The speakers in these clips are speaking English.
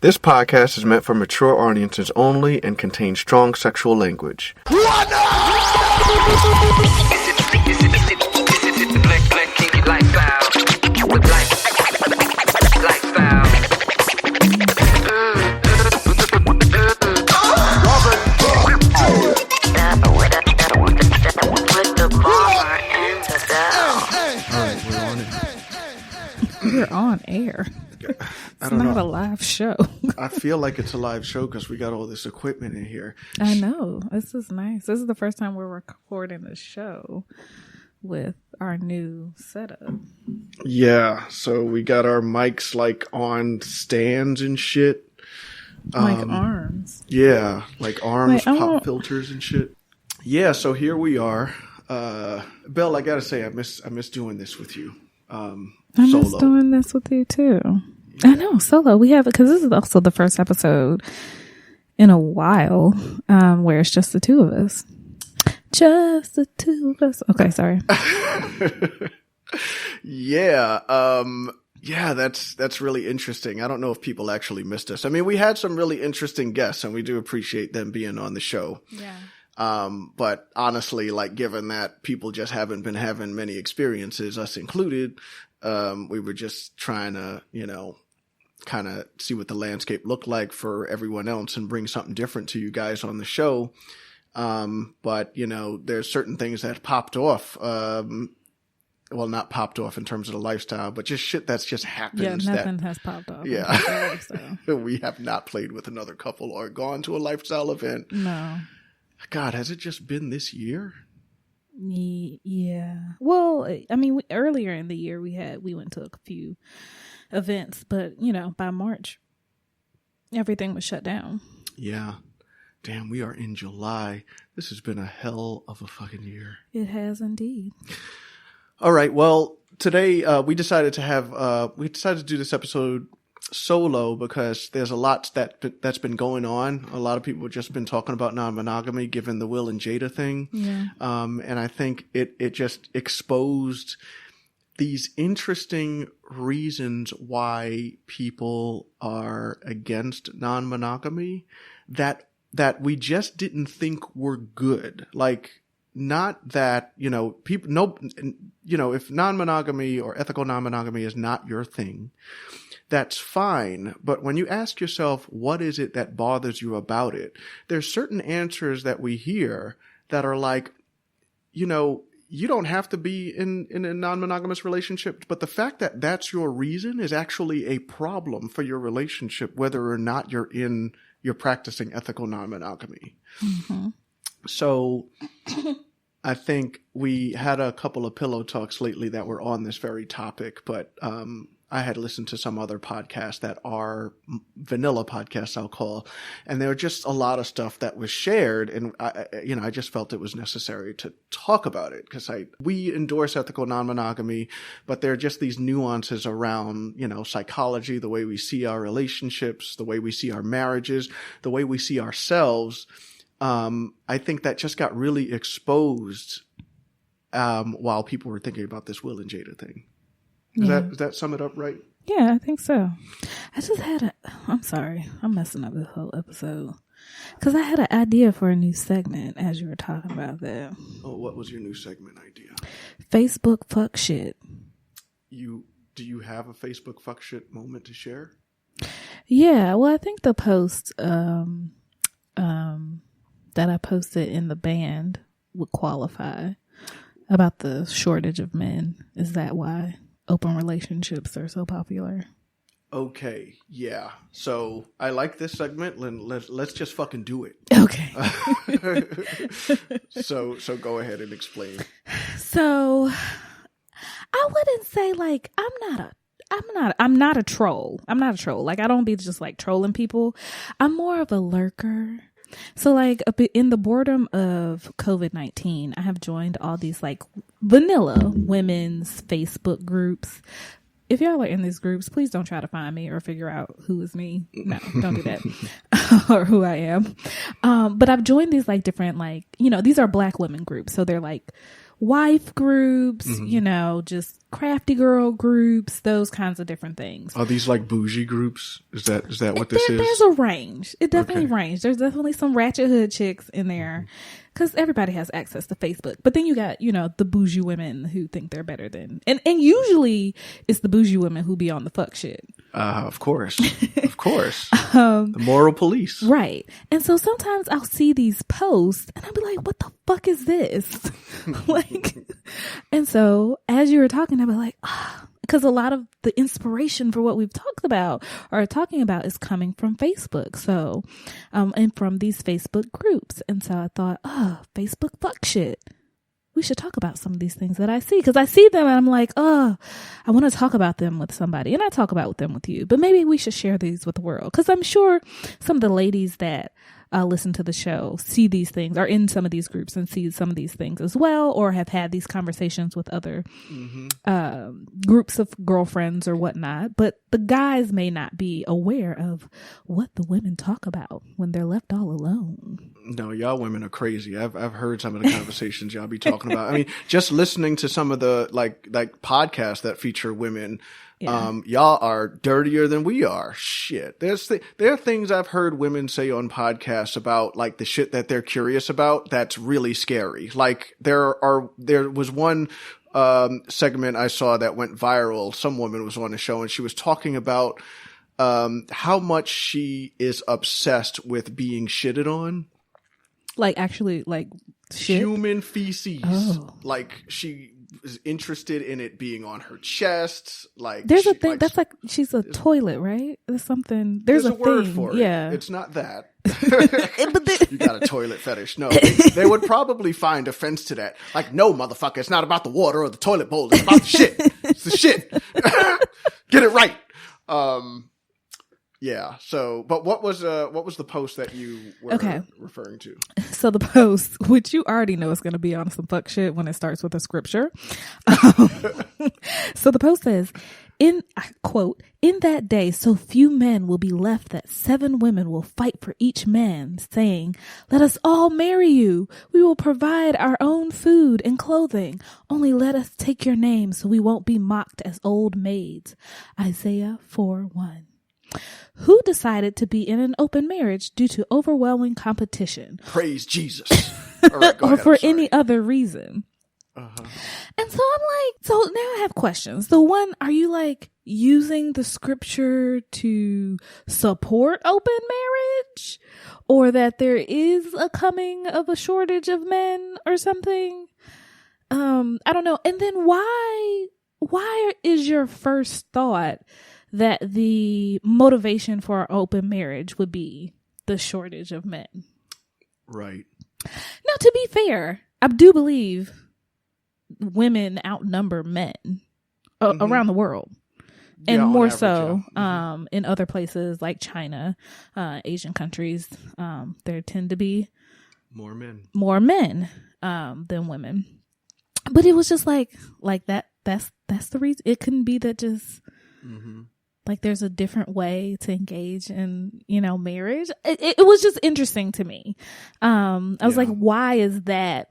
This podcast is meant for mature audiences only and contains strong sexual language. Blacknkinky lifestyle with lifestyle. We're on air. It's not a live show. I feel like it's a live show because we got all this equipment in here. I know. This is nice. This is the first time we're recording a show with our new setup. Yeah, so we got our mics like on stands and shit. Like arms. Yeah, like arms, Wait, pop filters and shit. Yeah, so here we are. Belle, I gotta say, I miss doing this with you. I miss doing this with you too. I know, solo. We have it because this is also the first episode in a while where it's just the two of us. Just the two of us. Okay, sorry. Yeah. Yeah, that's really interesting. I don't know if people actually missed us. I mean, we had some really interesting guests and we do appreciate them being on the show. Yeah. But honestly, like given that people just haven't been having many experiences, us included, we were just trying to, kind of see what the landscape looked like for everyone else and bring something different to you guys on the show. But there's certain things that popped off. Well, not popped off in terms of the lifestyle, but just shit that's just happened. Yeah, nothing has popped off. Yeah. We have not played with another couple or gone to a lifestyle event. No. God, has it just been this year? Yeah. Well, I mean, earlier in the year we went to a few events, but by March, everything was shut down. Yeah. Damn, we are in July. This has been a hell of a fucking year. It has indeed. All right. Well, today we decided to do this episode solo because there's a lot that's been going on. A lot of people have just been talking about non-monogamy given the Will and Jada thing. Yeah. And I think it just exposed these interesting reasons why people are against non-monogamy that we just didn't think were good. Like, not that, if non-monogamy or ethical non-monogamy is not your thing, that's fine. But when you ask yourself, what is it that bothers you about it? There's certain answers that we hear that are like, you don't have to be in a non-monogamous relationship, but the fact that that's your reason is actually a problem for your relationship, whether or not you're practicing ethical non-monogamy. Mm-hmm. So I think we had a couple of pillow talks lately that were on this very topic, but I had listened to some other podcasts that are vanilla podcasts, I'll call, and there were just a lot of stuff that was shared, and I just felt it was necessary to talk about it because we endorse ethical non-monogamy, but there are just these nuances around, psychology, the way we see our relationships, the way we see our marriages, the way we see ourselves. I think that just got really exposed while people were thinking about this Will and Jada thing. Does that sum it up right? Yeah, I think so. I just I'm sorry, I'm messing up this whole episode. Because I had an idea for a new segment as you were talking about that. Oh, what was your new segment idea? Facebook fuck shit. Do you have a Facebook fuck shit moment to share? Yeah, well, I think the post that I posted in the band would qualify about the shortage of men. Is that why open relationships are so popular? Okay, yeah. So I like this segment. Let's just fucking do it. Okay. So go ahead and explain. So I wouldn't say like I'm not a troll. I'm not a troll. Like I don't be just like trolling people. I'm more of a lurker. So like in the boredom of COVID-19, I have joined all these like vanilla women's Facebook groups. If y'all are in these groups, please don't try to find me or figure out who is me. No, don't do that. Or who I am. But I've joined these like different, like, these are Black women groups. So they're like wife groups, you know, just crafty girl groups, those kinds of different things. Are these like bougie groups? Is that what this is? There's a range. It definitely range. There's definitely some ratchet hood chicks in there because everybody has access to Facebook. But then you got, you know, the bougie women who think they're better than, and usually it's the bougie women who be on the fuck shit. Of course. Of course. The moral police. Right. And so sometimes I'll see these posts and I'll be like, what the fuck is this? Like, and so as you were talking, I'll be like, because a lot of the inspiration for what we've talked about or talking about is coming from Facebook. So, and from these Facebook groups. And so I thought, Facebook fuck shit. We should talk about some of these things that I see, because I see them and I'm like, I want to talk about them with somebody, and I talk about them with you, but maybe we should share these with the world, because I'm sure some of the ladies that listen to the show see these things, are in some of these groups and see some of these things as well, or have had these conversations with other groups of girlfriends or whatnot. But the guys may not be aware of what the women talk about when they're left all alone. No, y'all women are crazy. I've heard some of the conversations y'all be talking about. I mean, just listening to some of the like podcasts that feature women. Yeah. Y'all are dirtier than we are. Shit. There are things I've heard women say on podcasts about like the shit that they're curious about that's really scary. Like there was one segment I saw that went viral. Some woman was on the show and she was talking about how much she is obsessed with being shitted on. Like actually like shit? Human feces. Oh. Like she is interested in it being on her chest. Like there's a thing that's like she's a toilet, right? There's something. There's a word thing. for it. Yeah, it's not that. You got a toilet fetish? No, they would probably find offense to that. Like, no, motherfucker, it's not about the water or the toilet bowl. It's about the shit. It's the shit. Get it right. Yeah. So, but what was the post that you were referring to? So the post, which you already know is going to be on some fuck shit when it starts with a scripture. So the post says, I quote, "In that day, so few men will be left that 7 women will fight for each man, saying, 'Let us all marry you. We will provide our own food and clothing. Only let us take your name so we won't be mocked as old maids.'" Isaiah 4:1. Who decided to be in an open marriage due to overwhelming competition? Praise Jesus. All right, go or ahead, for any other reason. Uh-huh. And so I'm like, so now I have questions. So one, are you like using the scripture to support open marriage, or that there is a coming of a shortage of men or something? I don't know. And then why is your first thought that the motivation for open marriage would be the shortage of men? Right. Now, to be fair, I do believe women outnumber men around the world. And more average, so in other places like China, Asian countries, there tend to be more men than women. But it was just like that. That's the reason. It couldn't be that just like there's a different way to engage in, marriage. It was just interesting to me. I was like, why is that?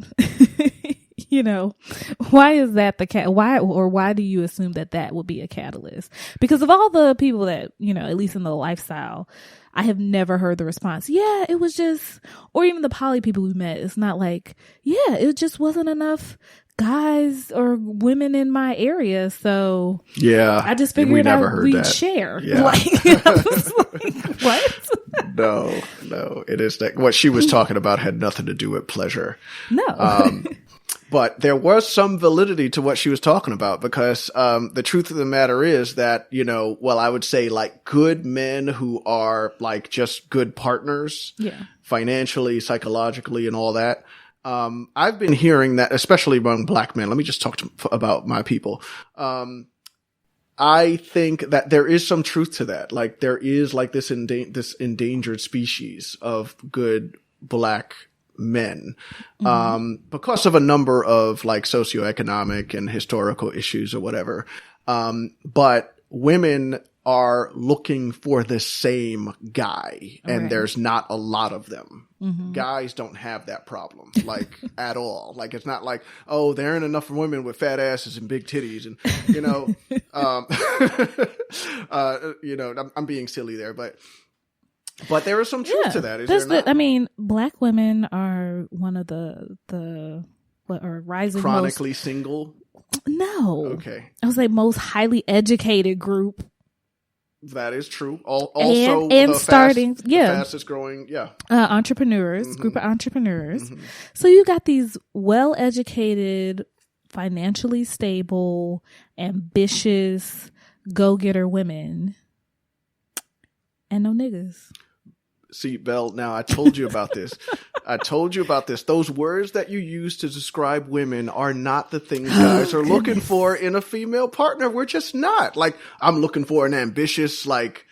Why is that why do you assume that would be a catalyst? Because of all the people that, at least in the lifestyle, I have never heard the response, yeah, it was just, or even the poly people we met, it's not like, yeah, it just wasn't enough guys or women in my area, so yeah, I just figured we'd share. Yeah. I was like, what? No, it is that what she was talking about had nothing to do with pleasure. No. But there was some validity to what she was talking about, because the truth of the matter is that, I would say like good men who are like just good partners, financially, psychologically, and all that. I've been hearing that, especially among black men. Let me just talk about my people. I think that there is some truth to that. Like there is like this endangered species of good black men, because of a number of like socioeconomic and historical issues or whatever. But women are looking for the same guy, and Right. there's not a lot of them. Mm-hmm. Guys don't have that problem, like, at all. Like, it's not like, oh, there aren't enough women with fat asses and big titties, and, you know, I'm being silly there, but there is some truth to that. Is there not? I mean, black women are one of the what are rising Chronically single? No. Okay. I was like most highly educated group. That is true. Also, and the starting, the fastest growing, entrepreneurs, Mm-hmm. group of entrepreneurs. Mm-hmm. So you got these well-educated, financially stable, ambitious, go-getter women, and no niggas. See, Belle, now I told you about this. Those words that you use to describe women are not the things guys are looking for in a female partner. We're just not. Like, I'm looking for an ambitious, like,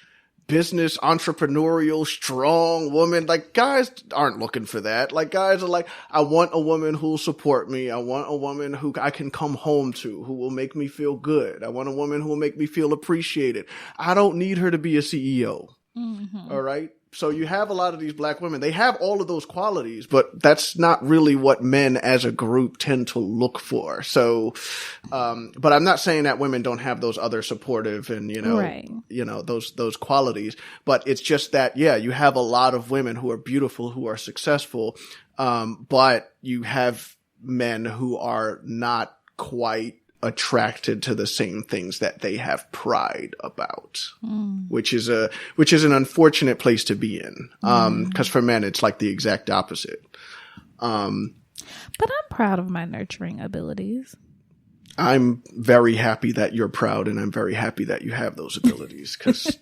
business, entrepreneurial, strong woman. Like, guys aren't looking for that. Like, guys are like, I want a woman who'll support me. I want a woman who I can come home to, who will make me feel good. I want a woman who will make me feel appreciated. I don't need her to be a CEO. Mm-hmm. All right. So you have a lot of these black women. They have all of those qualities, but that's not really what men as a group tend to look for. So, but I'm not saying that women don't have those other supportive and, Right. Those qualities, but it's just that, you have a lot of women who are beautiful, who are successful. But you have men who are not quite attracted to the same things that they have pride about, which is an unfortunate place to be in. 'Cause for men, it's like the exact opposite. But I'm proud of my nurturing abilities. I'm very happy that you're proud, and I'm very happy that you have those abilities. 'Cause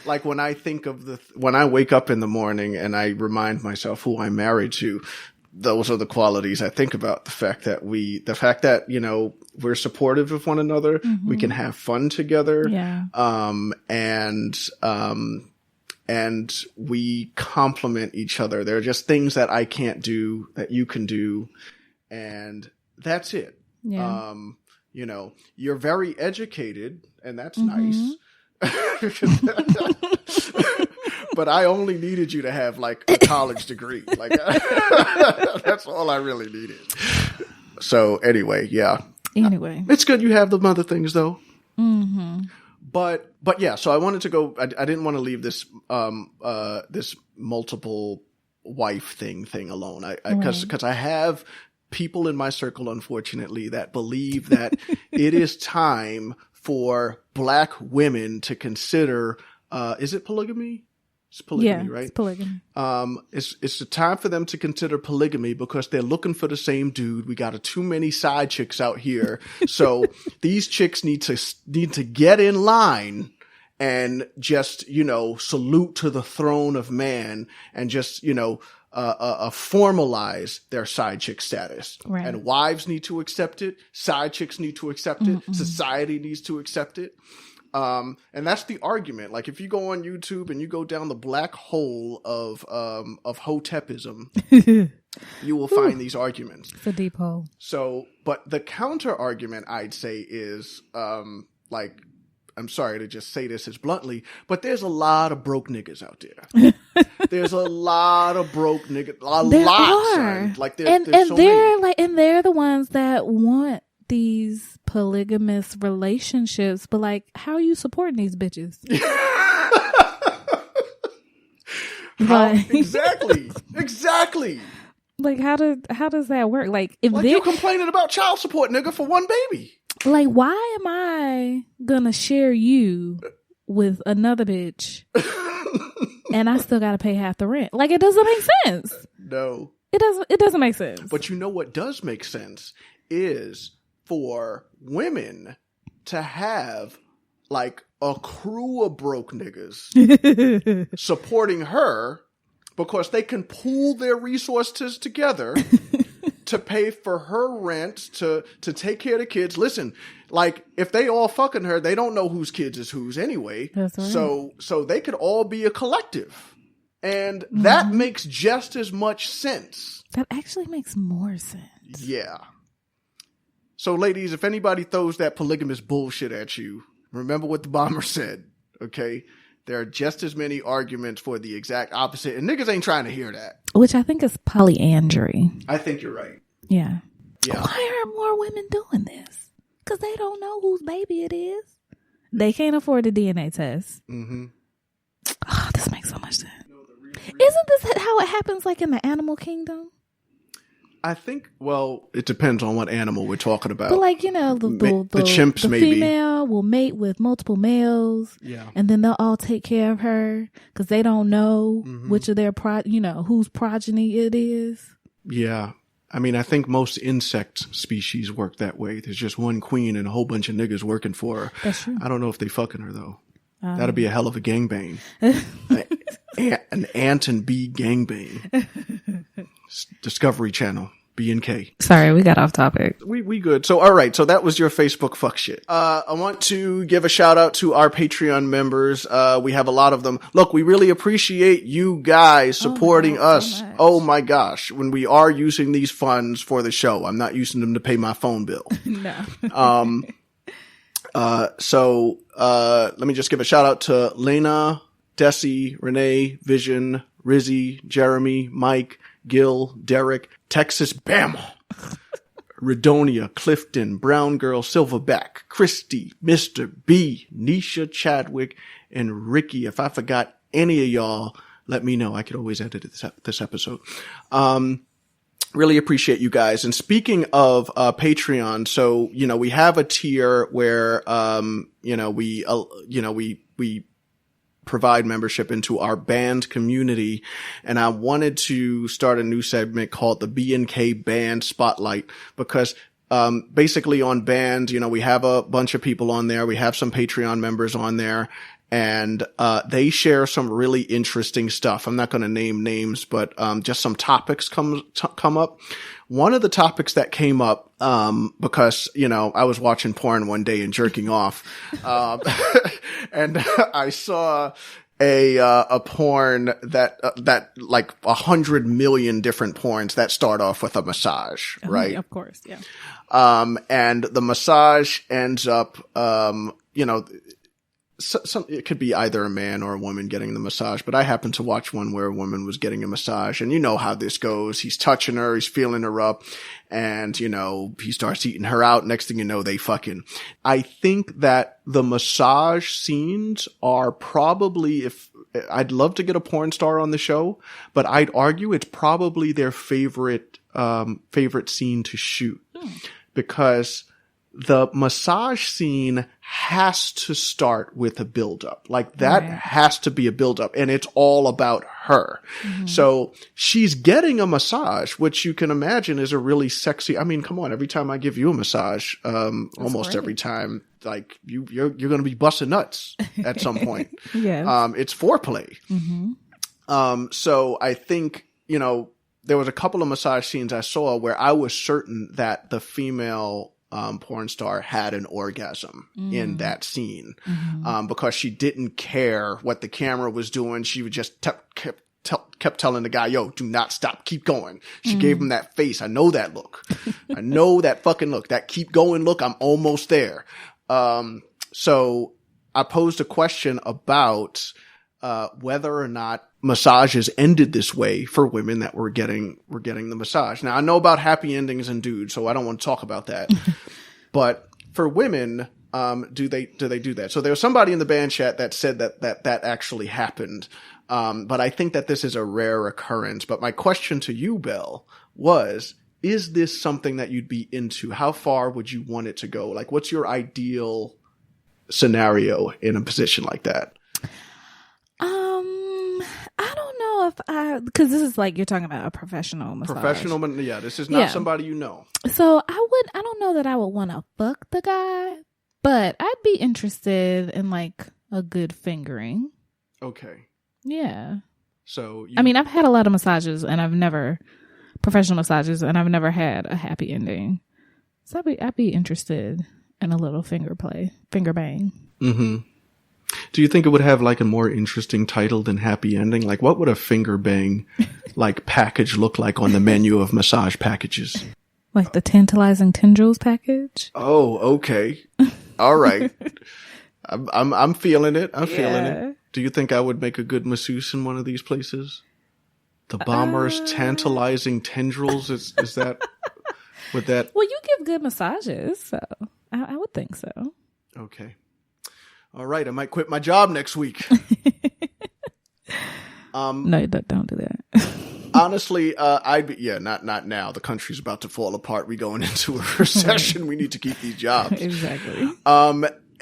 like when I think of when I wake up in the morning and I remind myself who I'm married to, those are the qualities I think about. The fact that we're supportive of one another. Mm-hmm. We can have fun together. Yeah. And we complement each other. There are just things that I can't do that you can do. And that's it. Yeah. You're very educated, and that's Mm-hmm. nice. But I only needed you to have like a college degree. Like that's all I really needed. So anyway, yeah. Anyway, It's good you have the other things though. Mm-hmm. But yeah, so I wanted to go, I didn't want to leave this, this multiple wife thing alone. Cause I have people in my circle, unfortunately, that believe that it is time for black women to consider, is it polygamy? It's polygamy, right? It's polygamy. It's the time for them to consider polygamy because they're looking for the same dude. We got too many side chicks out here. So these chicks need to get in line and just, salute to the throne of man and just, formalize their side chick status. Right. And wives need to accept it. Side chicks need to accept it. Mm-mm. Society needs to accept it. And that's the argument. Like if you go on YouTube and you go down the black hole of Hotepism, you will find these arguments. It's a deep hole. So, but the counter argument I'd say is, I'm sorry to just say this as bluntly, but there's a lot of broke niggas out there. There's a lot of broke niggas. There are. Son. Like there's so many. And they're the ones that want these polygamous relationships, but like, how are you supporting these bitches? Exactly. Like, how does that work? Like, if you're complaining about child support, nigga, for one baby. Like, why am I gonna share you with another bitch, and I still gotta pay half the rent? Like, it doesn't make sense. No, it doesn't. It doesn't make sense. But you know what does make sense is for women to have like a crew of broke niggas supporting her because they can pool their resources together to pay for her rent, to take care of the kids. Listen, like if they all fucking her, they don't know whose kids is whose anyway. That's right. So they could all be a collective. And that makes just as much sense. That actually makes more sense. Yeah. So, ladies, if anybody throws that polygamous bullshit at you, Remember what the bomber said, okay? There are just as many arguments for the exact opposite, and niggas ain't trying to hear that. Which I think is polyandry. I think you're right. Yeah. Yeah. Why are more women doing this? Because they don't know whose baby it is. They can't afford a DNA test. Mm-hmm. Oh, this makes so much sense. Isn't this how it happens like in the animal kingdom? I think, well, it depends on what animal we're talking about. But like, you know, the chimps, the maybe. female will mate with multiple males. Yeah. And then they'll all take care of her because they don't know Mm-hmm. which of their, whose progeny it is. Yeah. I mean, I think most insect species work that way. There's just one queen and a whole bunch of niggas working for her. That's true. I don't know if they fucking her, though. That'd be a hell of a gangbang. An ant and bee gangbang. Discovery Channel. B&K. Sorry, we got off topic. We good. So, all right. So that was your Facebook fuck shit. I want to give a shout out to our Patreon members. We have a lot of them. Look, we really appreciate you guys supporting us. So much. Oh my gosh. When we are using these funds for the show, I'm not using them to pay my phone bill. No. So let me just give a shout out to Lena, Desi, Renee, Vision, Rizzy, Jeremy, Mike, Gil, Derek, Texas Bama, Redonia, Clifton, Brown Girl, Silverback, Christy, Mr. B, Nisha, Chadwick, and Ricky. If I forgot any of y'all, let me know. I could always edit this episode. Really appreciate you guys. And speaking of Patreon, so we have a tier where we provide membership into our band community, and I wanted to start a new segment called the B&K Band Spotlight, because basically on band, we have a bunch of people on there. We have some Patreon members on there, and they share some really interesting stuff. I'm not going to name names, but just some topics come up. One of the topics that came up, because, I was watching porn one day and jerking off, and I saw a porn that like 100 million different porns that start off with a massage, right? Of course. Yeah. And the massage ends up, it could be either a man or a woman getting the massage, but I happened to watch one where a woman was getting a massage, and you know how this goes. He's touching her, he's feeling her up, and he starts eating her out. Next thing you know, they fucking. I think that the massage scenes are probably, if I'd love to get a porn star on the show, but I'd argue it's probably their favorite scene to shoot, because the massage scene has to start with a buildup. Like that has to be a buildup, and it's all about her. Mm-hmm. So she's getting a massage, which you can imagine is a really sexy. I mean, come on, every time I give you a massage, almost every time, like you're going to be busting nuts at some point. Yes. It's foreplay. Mm-hmm. So I think, there was a couple of massage scenes I saw where I was certain that the female porn star had an orgasm in that scene, because she didn't care what the camera was doing. She would just kept telling the guy, yo, do not stop, keep going. She gave him that face. I know that look. I know that fucking look, that keep going look. I'm almost there. So I posed a question about whether or not massages ended this way for women that were getting the massage. Now, I know about happy endings and dudes, so I don't want to talk about that. But for women, do they do that? So there was somebody in the band chat that said that actually happened. But I think that this is a rare occurrence. But my question to you, Belle, was, is this something that you'd be into? How far would you want it to go? Like, what's your ideal scenario in a position like that? I don't know if because this is like, you're talking about a professional massage. Yeah, this is not somebody you know. So I don't know that I would want to fuck the guy, but I'd be interested in like a good fingering. Okay. Yeah. So I mean, I've had a lot of massages, and professional massages, and I've never had a happy ending. So I'd be interested in a little finger bang. Mm-hmm. Do you think it would have like a more interesting title than happy ending? Like, what would a finger bang like package look like on the menu of massage packages? Like the tantalizing tendrils package? Oh, okay. All right. I'm feeling it. I'm feeling Yeah. it. Do you think I would make a good masseuse in one of these places? The Bomber's tantalizing tendrils. Is that? Would that? Well, you give good massages, so I would think so. Okay. All right. I might quit my job next week. No, don't do that. Honestly, I'd be not now. The country's about to fall apart. We going into a recession. We need to keep these jobs. Exactly.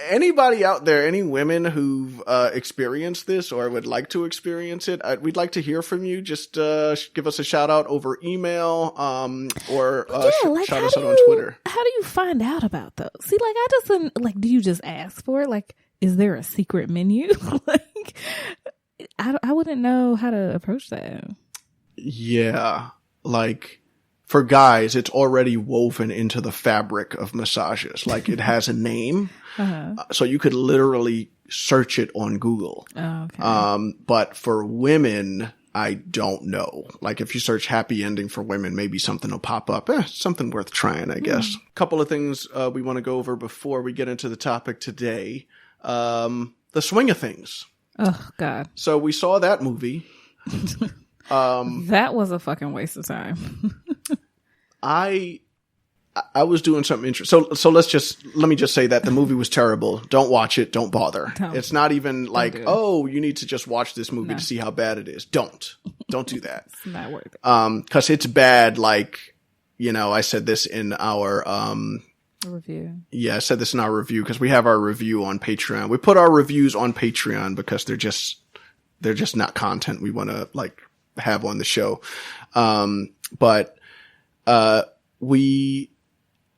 Anybody out there, any women who've experienced this or would like to experience it, we'd like to hear from you. Just give us a shout out over email or shout us out on Twitter. How do you find out about those? See, like, I just like, do you just ask for it? Like, is there a secret menu? Like, I wouldn't know how to approach that. Yeah, like for guys, it's already woven into the fabric of massages. Like it has a name, so you could literally search it on Google. Oh, okay. But for women, I don't know. Like if you search happy ending for women, maybe something will pop up. Something worth trying, I guess. Couple of things we want to go over before we get into the topic today. The swing of things. Oh, God. So we saw that movie. That was a fucking waste of time. I was doing something interesting. So let me just say that the movie was terrible. Don't watch it. Don't bother. It's not even like, you need to just watch this movie to see how bad it is. Don't do that. It's not worth it. 'Cause it's bad. Like, I said this in our, review. Yeah, I said this in our review because we have our review on Patreon. We put our reviews on Patreon because they're just not content we want to like have on the show.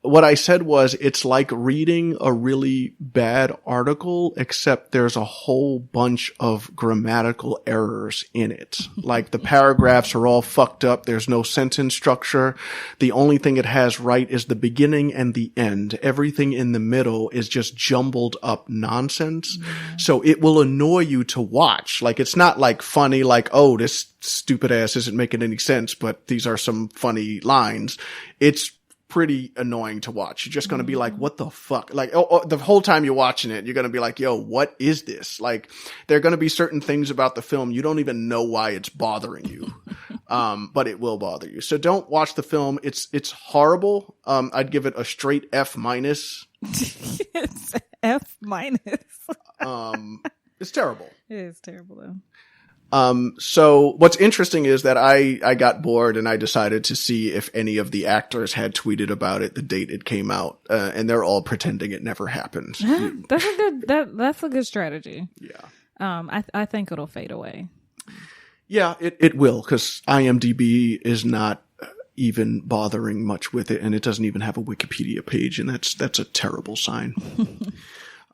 What I said was it's like reading a really bad article, except there's a whole bunch of grammatical errors in it. Like the paragraphs are all fucked up. There's no sentence structure. The only thing it has right is the beginning and the end. Everything in the middle is just jumbled up nonsense. So it will annoy you to watch. Like it's not like funny, like, oh, this stupid ass isn't making any sense, but these are some funny lines. It's pretty annoying to watch. You're just going to be like, what the fuck? Like, the whole time you're watching it, you're going to be like, yo, what is this? Like, there are going to be certain things about the film you don't even know why it's bothering you. But it will bother you. So don't watch the film. It's horrible. I'd give it a straight F-. It's F-. It's terrible. It is terrible though. So what's interesting is that I got bored and I decided to see if any of the actors had tweeted about it the date it came out, and they're all pretending it never happened. That's a good strategy. Yeah. I think it'll fade away. Yeah, it will, because IMDb is not even bothering much with it, and it doesn't even have a Wikipedia page, and that's a terrible sign.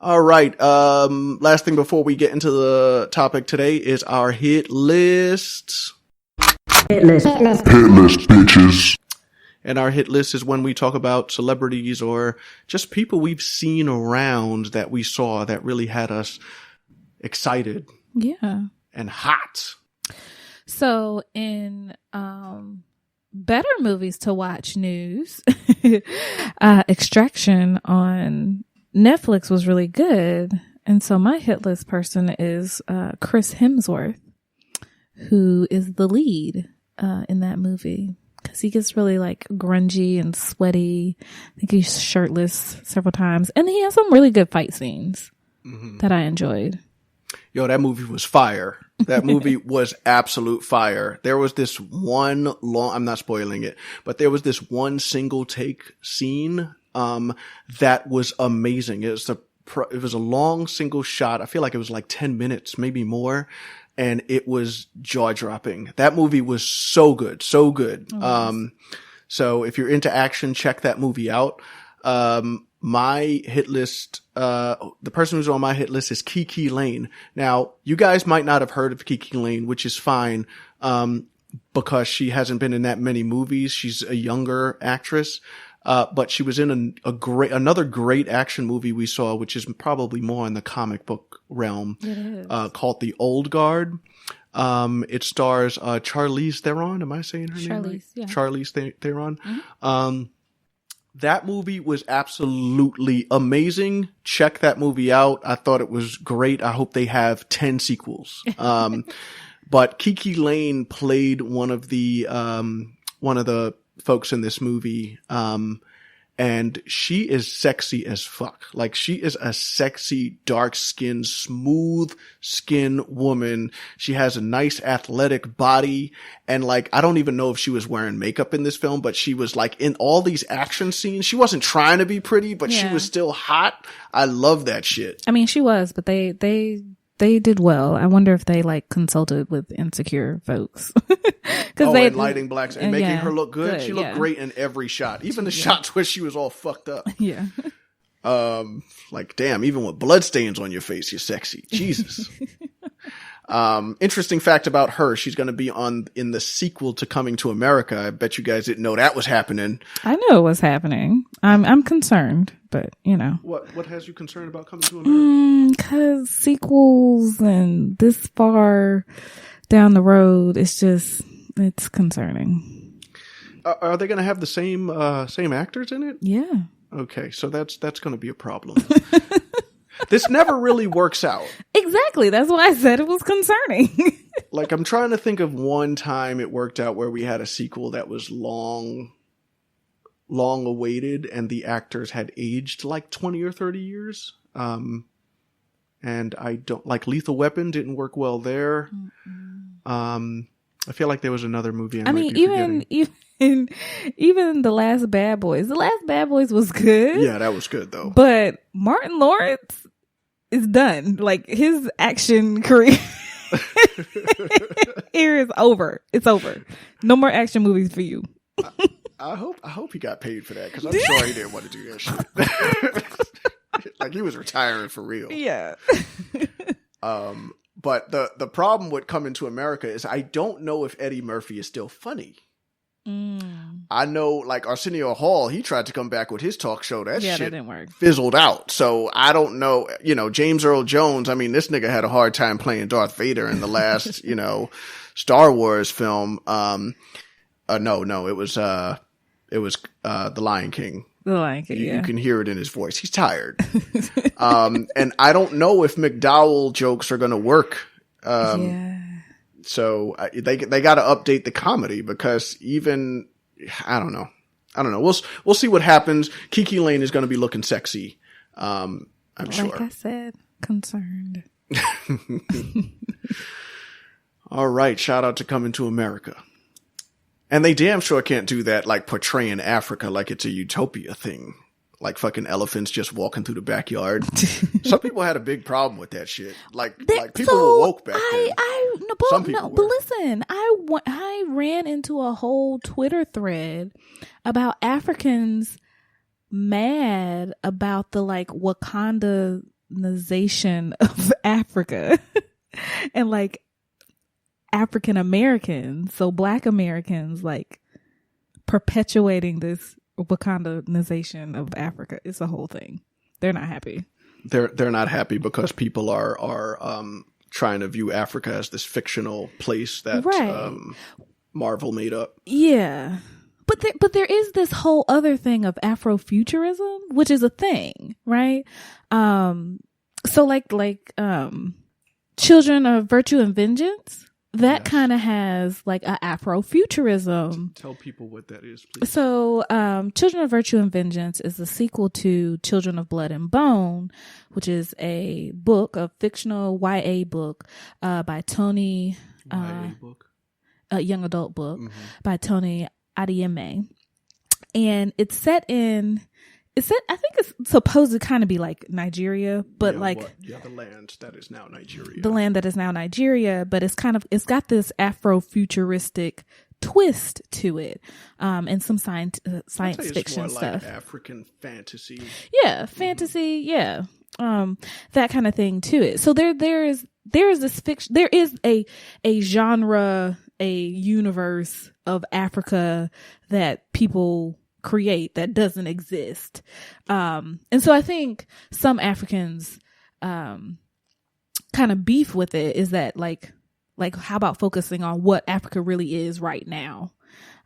All right. Last thing before we get into the topic today is our hit list. Hit list, bitches. And our hit list is when we talk about celebrities or just people we've seen around that we saw that really had us excited. Yeah. And hot. So in better movies to watch news, Extraction on Netflix was really good. And so my hit list person is Chris Hemsworth, who is the lead in that movie. Because he gets really like grungy and sweaty. I think he's shirtless several times. And he has some really good fight scenes that I enjoyed. Yo, that movie was fire. That movie was absolute fire. There was this one I'm not spoiling it, but there was this one single take scene that was amazing. It was a long single shot. I feel like it was like 10 minutes, maybe more. And it was jaw dropping. That movie was so good, so good. Oh, so if you're into action, check that movie out. My hit list, the person who's on my hit list is Kiki Lane. Now, you guys might not have heard of Kiki Lane, which is fine, because she hasn't been in that many movies. She's a younger actress. But she was in another great action movie we saw, which is probably more in the comic book realm, called The Old Guard. It stars, Charlize Theron. Am I saying her name right? Yeah. Charlize Theron. Mm-hmm. That movie was absolutely amazing. Check that movie out. I thought it was great. I hope they have 10 sequels. But Kiki Lane played one of the folks in this movie. And she is sexy as fuck. Like, she is a sexy, dark-skinned, smooth-skinned woman. She has a nice athletic body. And like, I don't even know if she was wearing makeup in this film, but she was like in all these action scenes. She wasn't trying to be pretty, but she was still hot. I love that shit. I mean, she was, but they did well. I wonder if they like consulted with insecure folks. And lighting blacks and making her look good. She looked great in every shot. Even the shots where she was all fucked up. Yeah. Like, damn, even with bloodstains on your face, you're sexy. Jesus. Interesting fact about her. She's going to be in the sequel to Coming to America. I bet you guys didn't know that was happening. I knew it was happening. I'm concerned, but you know. What has you concerned about Coming to America? Because sequels and this far down the road, it's concerning. Are they going to have the same actors in it? Yeah. Okay, so that's going to be a problem. This never really works out. Exactly. That's why I said it was concerning. Like, I'm trying to think of one time it worked out where we had a sequel that was long awaited and the actors had aged like 20 or 30 years. And I don't like Lethal Weapon didn't work well there. I feel like there was another movie. Even The Last Bad Boys. The Last Bad Boys was good. Yeah, that was good though. But Martin Lawrence is done. Like, his action career here is over. It's over. No more action movies for you. I hope he got paid for that, because I'm sure he didn't want to do that shit. Like, he was retiring for real. Yeah. But the problem with Coming to America is I don't know if Eddie Murphy is still funny. I know, like, Arsenio Hall, he tried to come back with his talk show. That shit didn't work. Fizzled out. So I don't know. James Earl Jones, I mean, this nigga had a hard time playing Darth Vader in the last, Star Wars film. No, it was The Lion King. The Lion King, You can hear it in his voice. He's tired. And I don't know if McDowell jokes are going to work. So they got to update the comedy, because even, I don't know. We'll see what happens. Kiki Lane is going to be looking sexy. I'm sure. Like I said, concerned. All right. Shout out to Coming to America. And they damn sure can't do that, like portraying Africa like it's a utopia thing. Like fucking elephants just walking through the backyard. Some people had a big problem with that shit. Like people were woke back then. But listen, I ran into a whole Twitter thread about Africans mad about the like Wakandanization of Africa. And like African Americans, so Black Americans, like perpetuating this Wakandanization of Africa. It's a whole thing. They're not happy. They're not happy because people are trying to view Africa as this fictional place that Marvel made up. Yeah. But there is this whole other thing of Afrofuturism, which is a thing, right? So like Children of Virtue and Vengeance, that kind of has like a Afrofuturism. Tell people what that is, please. So, Children of Virtue and Vengeance is the sequel to Children of Blood and Bone, which is a fictional YA book, by Tony, YA book? A young adult book by Tony Adeyemi. And I think it's supposed to kind of be like Nigeria, but the land that is now Nigeria. The land that is now Nigeria, but it's got this Afrofuturistic twist to it, and some science fiction more stuff. Like African fantasy. Yeah, fantasy. Yeah, that kind of thing to it. So there is this fiction. There is a genre, a universe of Africa that people create that doesn't exist. And so I think some Africans kind of beef with it is that like how about focusing on what Africa really is right now?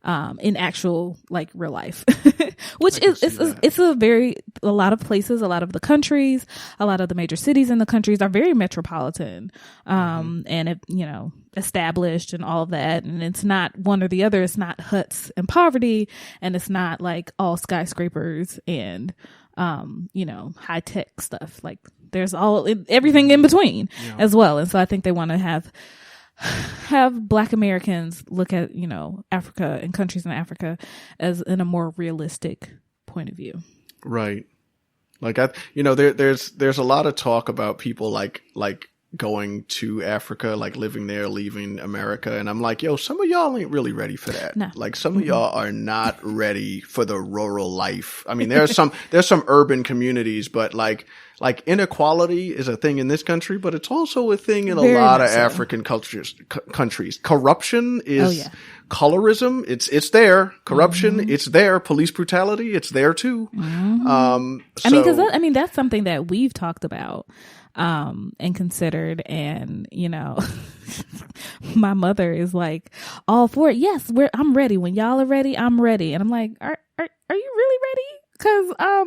in actual like real life, which it's a lot of places, a lot of the countries, a lot of the major cities in the countries are very metropolitan, and it, you know, established and all of that. And it's not one or the other. It's not huts and poverty, and it's not like all skyscrapers and, you know, high tech stuff. Like there's everything in between as well. And so I think they want to have Black Americans look at, you know, Africa and countries in Africa as in a more realistic point of view. Right. Like there's a lot of talk about people like going to Africa, like living there, leaving America. And I'm like, yo, some of y'all ain't really ready for that. No. Like some of y'all are not ready for the rural life. I mean, there's some urban communities, but like inequality is a thing in this country, but it's also a thing in a lot of African countries. Corruption is colorism. It's there. Corruption, it's there. Police brutality, it's there too. That's something that we've talked about and considered, and you know, my mother is like all for it. Yes, I'm ready. When y'all are ready, I'm ready. And I'm like, are you really ready? Because I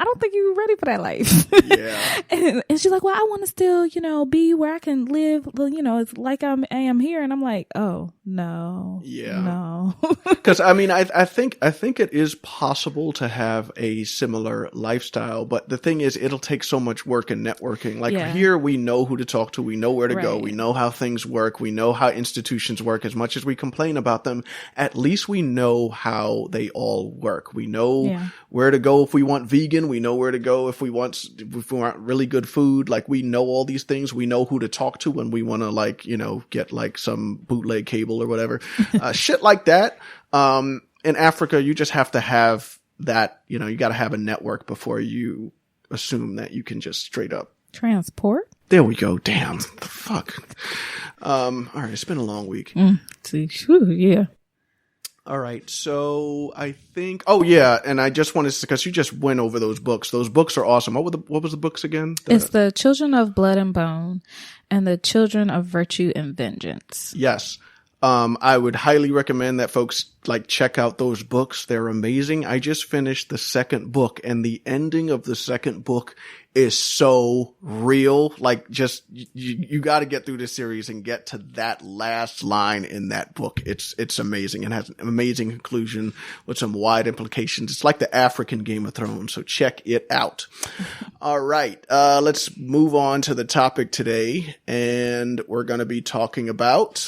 don't think you're ready for that life. Yeah. and she's like, well, I want to still, you know, be where I can live. You know, it's like I am here. And I'm like, oh no. Yeah. No. Because I mean, I think it is possible to have a similar lifestyle, but the thing is, it'll take so much work and networking. Like here, we know who to talk to, we know where to go, we know how things work, we know how institutions work. As much as we complain about them, at least we know how they all work. We know where to go if we want vegan. We know where to go if we want really good food. Like we know all these things. We know who to talk to when we want to, like, you know, get like some bootleg cable or whatever, shit like that. In Africa, you just have to have that, you know, you got to have a network before you assume that you can just straight up transport. There we go. Damn. The fuck. All right. It's been a long week. See, yeah. All right. So I think, and I just wanted to, because you just went over those books. Those books are awesome. What was the books again? It's The Children of Blood and Bone and The Children of Virtue and Vengeance. Yes. I would highly recommend that folks like check out those books. They're amazing. I just finished the second book, and the ending of the second book is so real. Like, just you got to get through this series and get to that last line in that book. It's amazing. It has an amazing conclusion with some wide implications. It's like the African Game of Thrones, so check it out. All right, let's move on to the topic today, and we're going to be talking about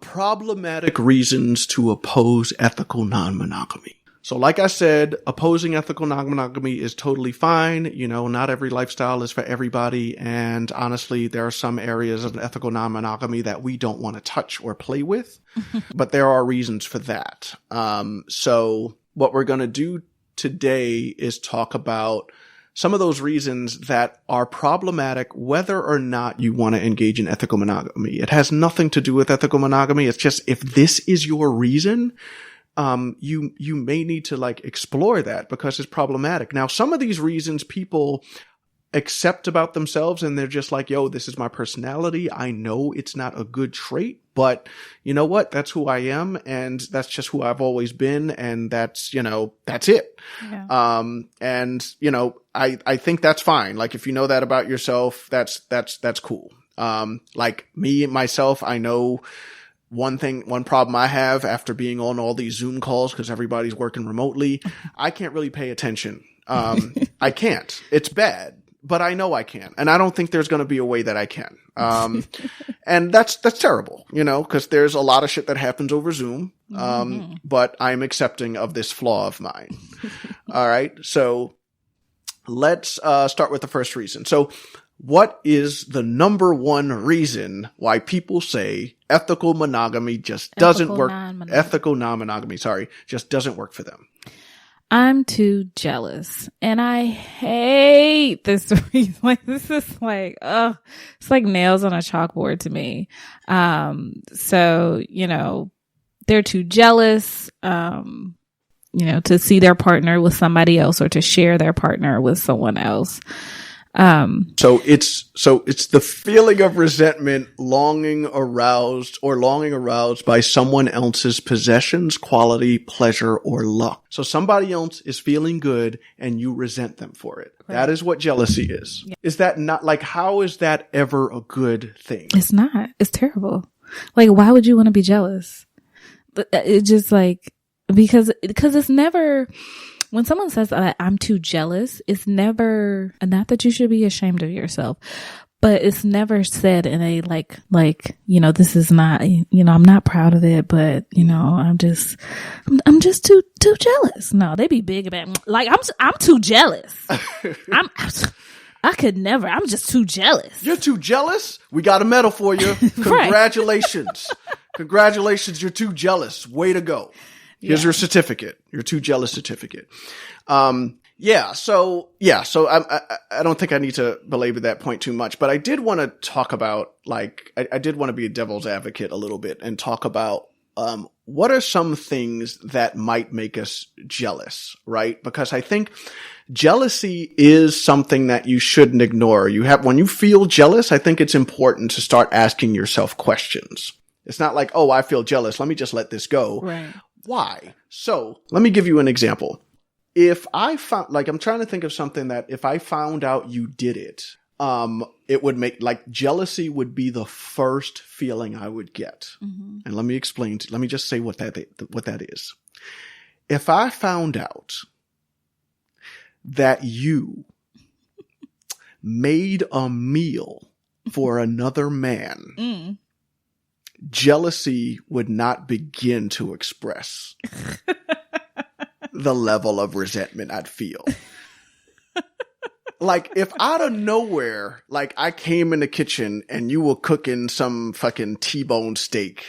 problematic reasons to oppose ethical non-monogamy. So like I said, opposing ethical non-monogamy is totally fine. You know, not every lifestyle is for everybody. And honestly, there are some areas of ethical non-monogamy that we don't want to touch or play with, but there are reasons for that. So what we're going to do today is talk about some of those reasons that are problematic, whether or not you want to engage in ethical monogamy. It has nothing to do with ethical monogamy. It's just, if this is your reason, you may need to like explore that because it's problematic. Now, some of these reasons people accept about themselves, and they're just like, yo, this is my personality. I know it's not a good trait, but you know what? That's who I am, and that's just who I've always been, and that's, you know, that's it. Yeah. And you know, I think that's fine. Like, if you know that about yourself, that's cool. Like me, myself, I know one problem I have after being on all these Zoom calls, because everybody's working remotely, I can't really pay attention. I can't. It's bad. But I know I can, and I don't think there's going to be a way that I can. And that's terrible, you know, because there's a lot of shit that happens over Zoom. But I'm accepting of this flaw of mine. All right. So let's start with the first reason. So what is the number one reason why people say ethical monogamy just doesn't work? Ethical non-monogamy, just doesn't work for them. I'm too jealous, and I hate this reason. Like, this is like, it's like nails on a chalkboard to me. So, you know, they're too jealous, you know, to see their partner with somebody else or to share their partner with someone else. So it's the feeling of resentment, longing aroused by someone else's possessions, quality, pleasure, or luck. So somebody else is feeling good and you resent them for it. Right. That is what jealousy is. Yeah. Is that not like, how is that ever a good thing? It's not. It's terrible. Like, why would you want to be jealous? It's just like, because it's never, when someone says I'm too jealous, it's never, not that you should be ashamed of yourself, but it's never said in a like, this is not, I'm not proud of it, but I'm just too jealous. No, they be big about, like, I'm too jealous. I could never. I'm just too jealous. You're too jealous? We got a medal for you. Congratulations. Congratulations. You're too jealous. Way to go. Here's your certificate. Your too jealous certificate. So I don't think I need to belabor that point too much, but I did want to talk about, like, I did want to be a devil's advocate a little bit and talk about, what are some things that might make us jealous, right? Because I think jealousy is something that you shouldn't ignore. When you feel jealous, I think it's important to start asking yourself questions. It's not like, oh, I feel jealous, let me just let this go. Right. Why? So let me give you an example. If I found, like, I'm trying to think of something that if I found out you did it, it would make, like, jealousy would be the first feeling I would get. Mm-hmm. And let me just say what that is. If I found out that you made a meal for another man, jealousy would not begin to express the level of resentment I'd feel. Like, if out of nowhere, like, I came in the kitchen and you were cooking some fucking T-bone steak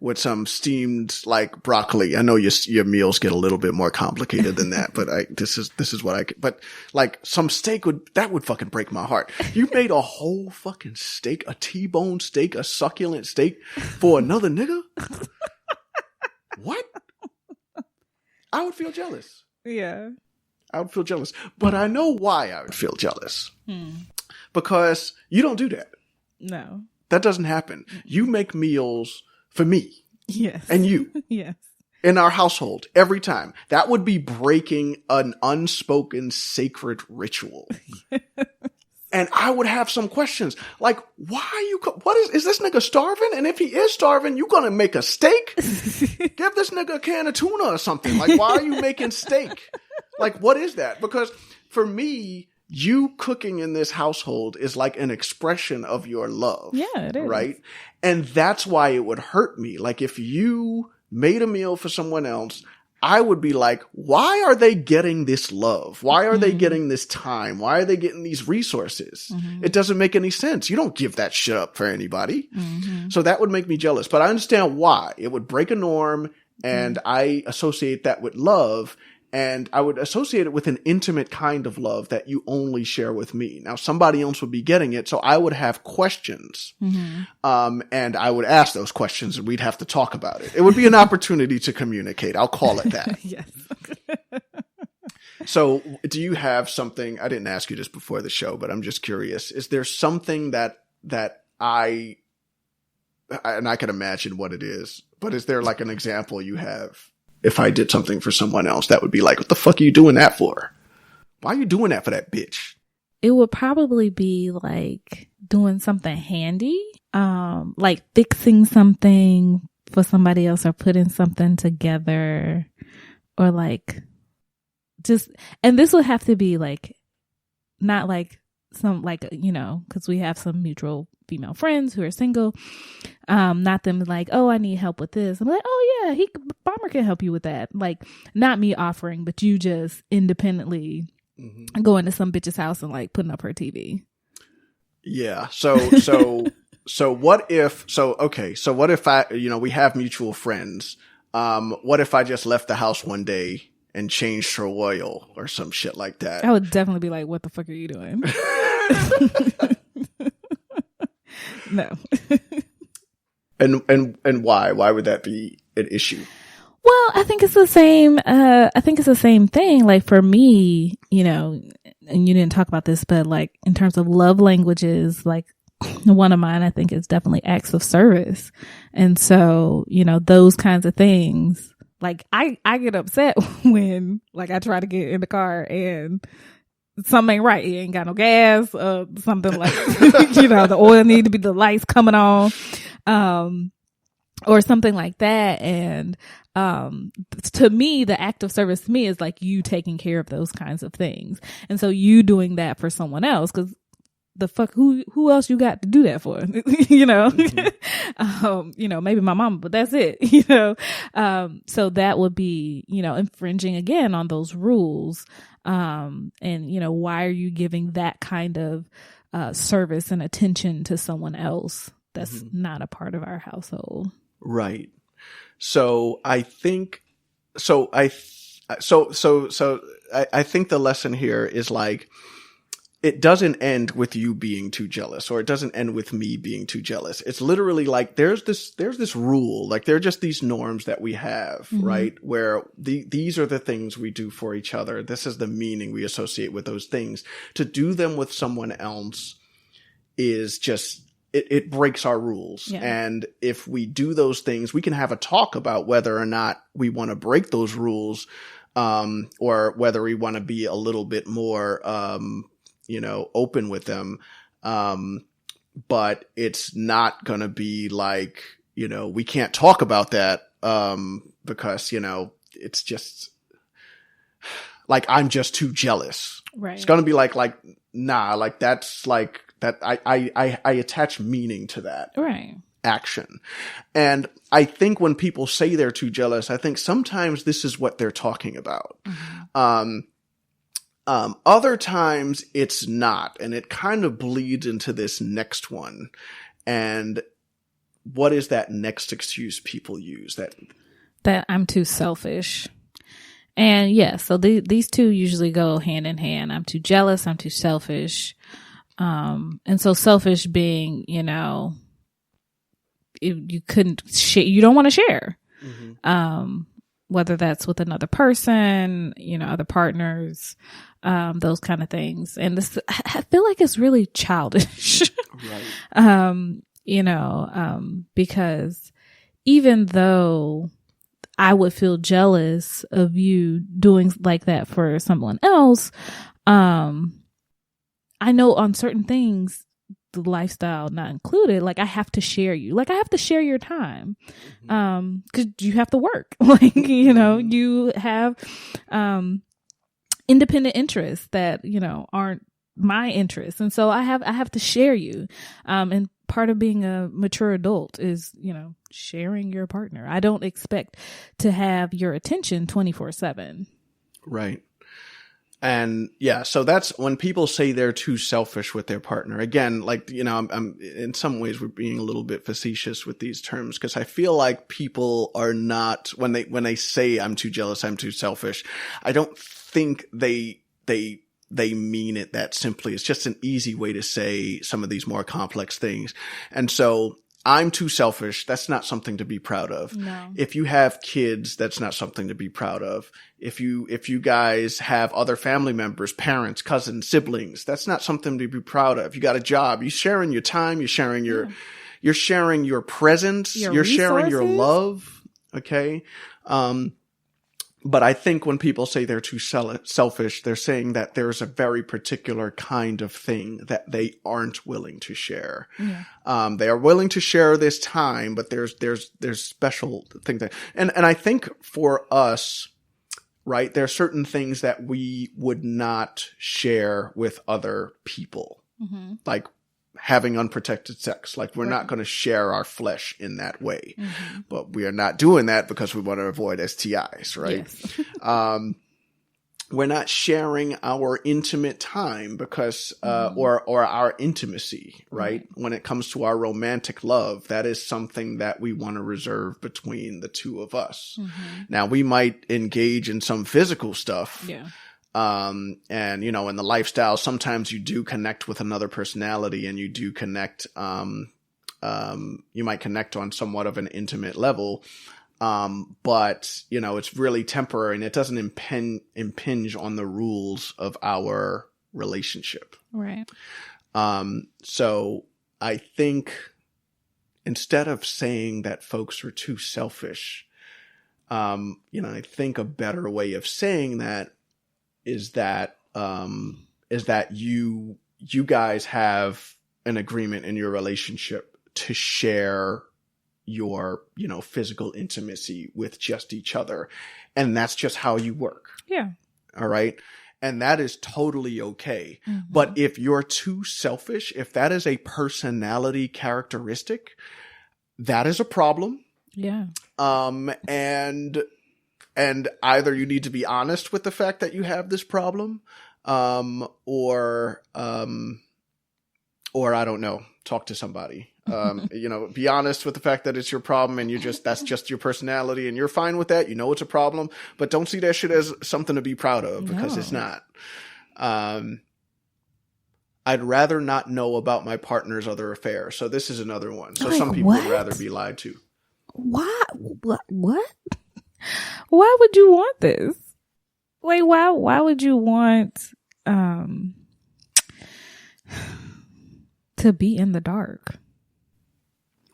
with some steamed, like, broccoli. I know your meals get a little bit more complicated than that, but this is what but like, some steak would fucking break my heart. You made a whole fucking steak, a T-bone steak, a succulent steak for another nigga? What? I would feel jealous. Yeah. I would feel jealous. But I know why I would feel jealous. Because you don't do that. No. That doesn't happen. You make meals for me. Yes. And you. Yes. In our household, every time. That would be breaking an unspoken sacred ritual. And I would have some questions. Like, why are you, is this nigga starving? And if he is starving, you gonna make a steak? Give this nigga a can of tuna or something. Like, why are you making steak? Like, what is that? Because for me, you cooking in this household is like an expression of your love. Yeah, it is. Right? And that's why it would hurt me. Like, if you made a meal for someone else, I would be like, why are they getting this love? Why are they getting this time? Why are they getting these resources? It doesn't make any sense. You don't give that shit up for anybody. So that would make me jealous. But I understand why. It would break a norm, and I associate that with love. And I would associate it with an intimate kind of love that you only share with me. Now, somebody else would be getting it, so I would have questions. And I would ask those questions, and we'd have to talk about it. It would be an opportunity to communicate. I'll call it that. Yes. So, do you have something? I didn't ask you this before the show, but I'm just curious. Is there something that I can imagine what it is, but is there like an example you have? If I did something for someone else, that would be like, what the fuck are you doing that for? Why are you doing that for that bitch? It would probably be like doing something handy, like fixing something for somebody else or putting something together, or like just, and this would have to be like, not like some, like, because we have some mutual female friends who are single, not them like, oh, I need help with this. I'm like, oh yeah, Bomber can help you with that. Like, not me offering, but you just independently going to some bitch's house and like putting up her TV. Yeah. So what if I, we have mutual friends. What if I just left the house one day and changed her oil or some shit like that? I would definitely be like, what the fuck are you doing? No. And why? Why would that be an issue? Well, I think it's the same. I think it's the same thing. Like for me, you know, and you didn't talk about this, but like in terms of love languages, like one of mine, I think is definitely acts of service. And so, you know, those kinds of things, like I get upset when like I try to get in the car and something ain't right. It ain't got no gas, something like, you know, the oil need to be, the lights coming on, or something like that. And, to me, the act of service to me is like you taking care of those kinds of things. And so you doing that for someone else, because the fuck, who else you got to do that for? You know, you know, maybe my mama, but that's it, you know? So that would be, you know, infringing again on those rules. And, you know, why are you giving that kind of, service and attention to someone else that's not a part of our household? Right. So I think, I think the lesson here is like, it doesn't end with you being too jealous, or it doesn't end with me being too jealous. It's literally like, there's this rule, like there are just these norms that we have, right? Where these are the things we do for each other. This is the meaning we associate with those things. To do them with someone else is just, it breaks our rules. Yeah. And if we do those things, we can have a talk about whether or not we want to break those rules, or whether we want to be a little bit more, you know, open with them. But it's not going to be like, you know, we can't talk about that, because, you know, it's just like, I'm just too jealous. Right. It's going to be like, nah, like that's like that. I attach meaning to that. Right. Action. And I think when people say they're too jealous, I think sometimes this is what they're talking about. Other times it's not, and it kind of bleeds into this next one. And what is that next excuse people use? That I'm too selfish. And yeah, so these two usually go hand in hand. I'm too jealous. I'm too selfish. And so selfish being, you know, if you couldn't share, you don't want to share. Whether that's with another person, you know, other partners, those kind of things. And this, I feel like it's really childish. Right. You know, because even though I would feel jealous of you doing like that for someone else, I know on certain things, the lifestyle not included, like I have to share you, like I have to share your time, because you have to work, like, you know, you have independent interests that, you know, aren't my interests, and so I have to share you, and part of being a mature adult is, you know, sharing your partner. I don't expect to have your attention 24/7. Right. And yeah, so that's when people say they're too selfish with their partner. Again, like, you know, I'm in some ways we're being a little bit facetious with these terms, because I feel like people are not, when they say I'm too jealous, I'm too selfish, I don't think they mean it that simply. It's just an easy way to say some of these more complex things. And so I'm too selfish. That's not something to be proud of. No. If you have kids, that's not something to be proud of. If you guys have other family members, parents, cousins, siblings, that's not something to be proud of. You got a job. You're sharing your time. You're sharing you're sharing your presence. You're sharing your love. Okay. But I think when people say they're too selfish, they're saying that there's a very particular kind of thing that they aren't willing to share. Yeah. They are willing to share this time, but there's special things and I think for us, right, there are certain things that we would not share with other people, like having unprotected sex. Like we're not going to share our flesh in that way, but we are not doing that because we want to avoid STIs, right? Yes. We're not sharing our intimate time because, or our intimacy, right? When it comes to our romantic love, that is something that we want to reserve between the two of us. Now we might engage in some physical stuff. Yeah. And you know, in the lifestyle, sometimes you do connect with another personality and you do connect, you might connect on somewhat of an intimate level. But it's really temporary and it doesn't impinge on the rules of our relationship. Right. So I think instead of saying that folks are too selfish, I think a better way of saying that is that you guys have an agreement in your relationship to share your, physical intimacy with just each other. And that's just how you work. Yeah. All right. And that is totally okay. Mm-hmm. But if you're too selfish, if that is a personality characteristic, that is a problem. Yeah. And either you need to be honest with the fact that you have this problem, or I don't know, talk to somebody. Be honest with the fact that it's your problem and that's just your personality and you're fine with that. It's a problem, but don't see that shit as something to be proud of because it's not. I'd rather not know about my partner's other affairs. So this is another one. So some people would rather be lied to. Why? What? Why would you want this? Like, why would you want, to be in the dark?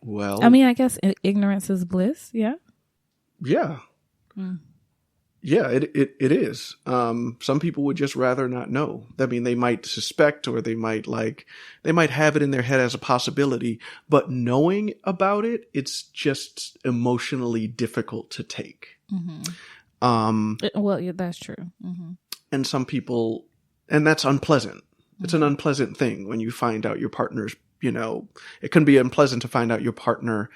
Well, I mean, I guess ignorance is bliss. Yeah. Yeah. Mm. Yeah, it is. Some people would just rather not know. I mean, they might suspect or they might have it in their head as a possibility, but knowing about it, it's just emotionally difficult to take. Mm-hmm. Well, yeah, that's true. Mm-hmm. And some people, and that's unpleasant. It's an unpleasant thing when you find out your partner's, it can be unpleasant to find out your partner.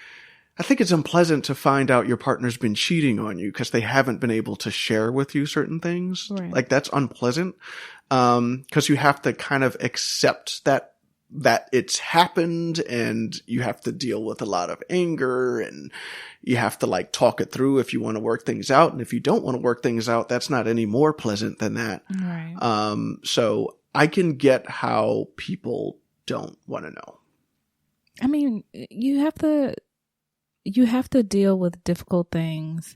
I think it's unpleasant to find out your partner's been cheating on you because they haven't been able to share with you certain things. Right. Like that's unpleasant. Cause you have to kind of accept that it's happened and you have to deal with a lot of anger and you have to talk it through if you want to work things out. And if you don't want to work things out, that's not any more pleasant than that. Right. So I can get how people don't want to know. I mean, you have to deal with difficult things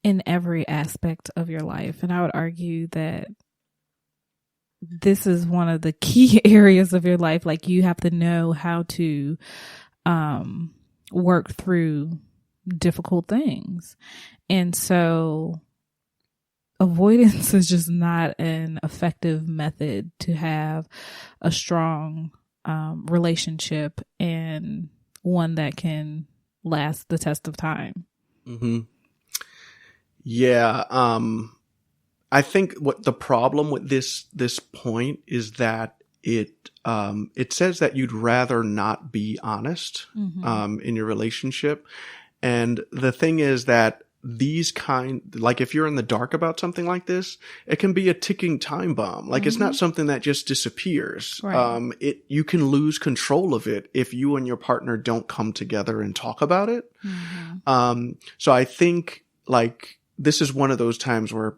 in every aspect of your life. And I would argue that this is one of the key areas of your life. Like you have to know how to work through difficult things. And so avoidance is just not an effective method to have a strong relationship and one that can last the test of time. Mm-hmm. Yeah. I think what the problem with this point is that it says that you'd rather not be honest, in your relationship. And the thing is that if you're in the dark about something like this, it can be a ticking time bomb. Like it's not something that just disappears. Right. You can lose control of it if you and your partner don't come together and talk about it. So I think this is one of those times where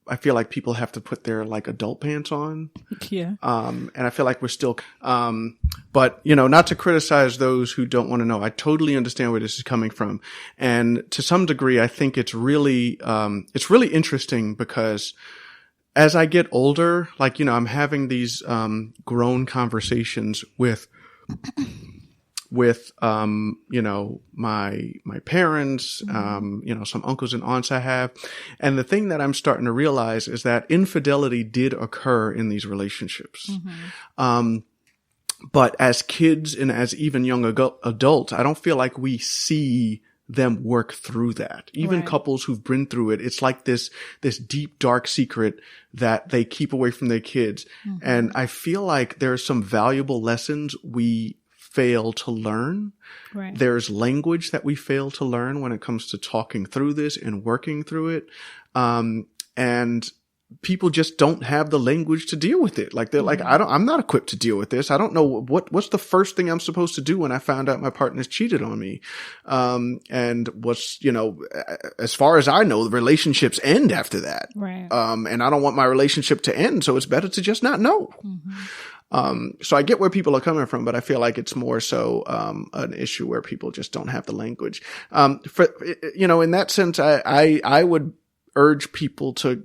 I feel like people have to put their adult pants on. Yeah. And I feel like we're still, but not to criticize those who don't want to know. I totally understand where this is coming from. And to some degree, I think it's really interesting because as I get older, I'm having these, grown conversations with my parents, some uncles and aunts I have. And the thing that I'm starting to realize is that infidelity did occur in these relationships. But as kids and as even young adults, I don't feel like we see them work through that. Even right. couples who've been through it, it's like this deep, dark secret that they keep away from their kids. And I feel like there are some valuable lessons we fail to learn. Right. There's language that we fail to learn when it comes to talking through this and working through it. And people just don't have the language to deal with it. They're like, I'm not equipped to deal with this. I don't know what's the first thing I'm supposed to do when I found out my partner's cheated on me. And as far as I know, the relationships end after that. Right. And I don't want my relationship to end. So it's better to just not know. So I get where people are coming from, but I feel like it's more so an issue where people just don't have the language. In that sense, I would urge people to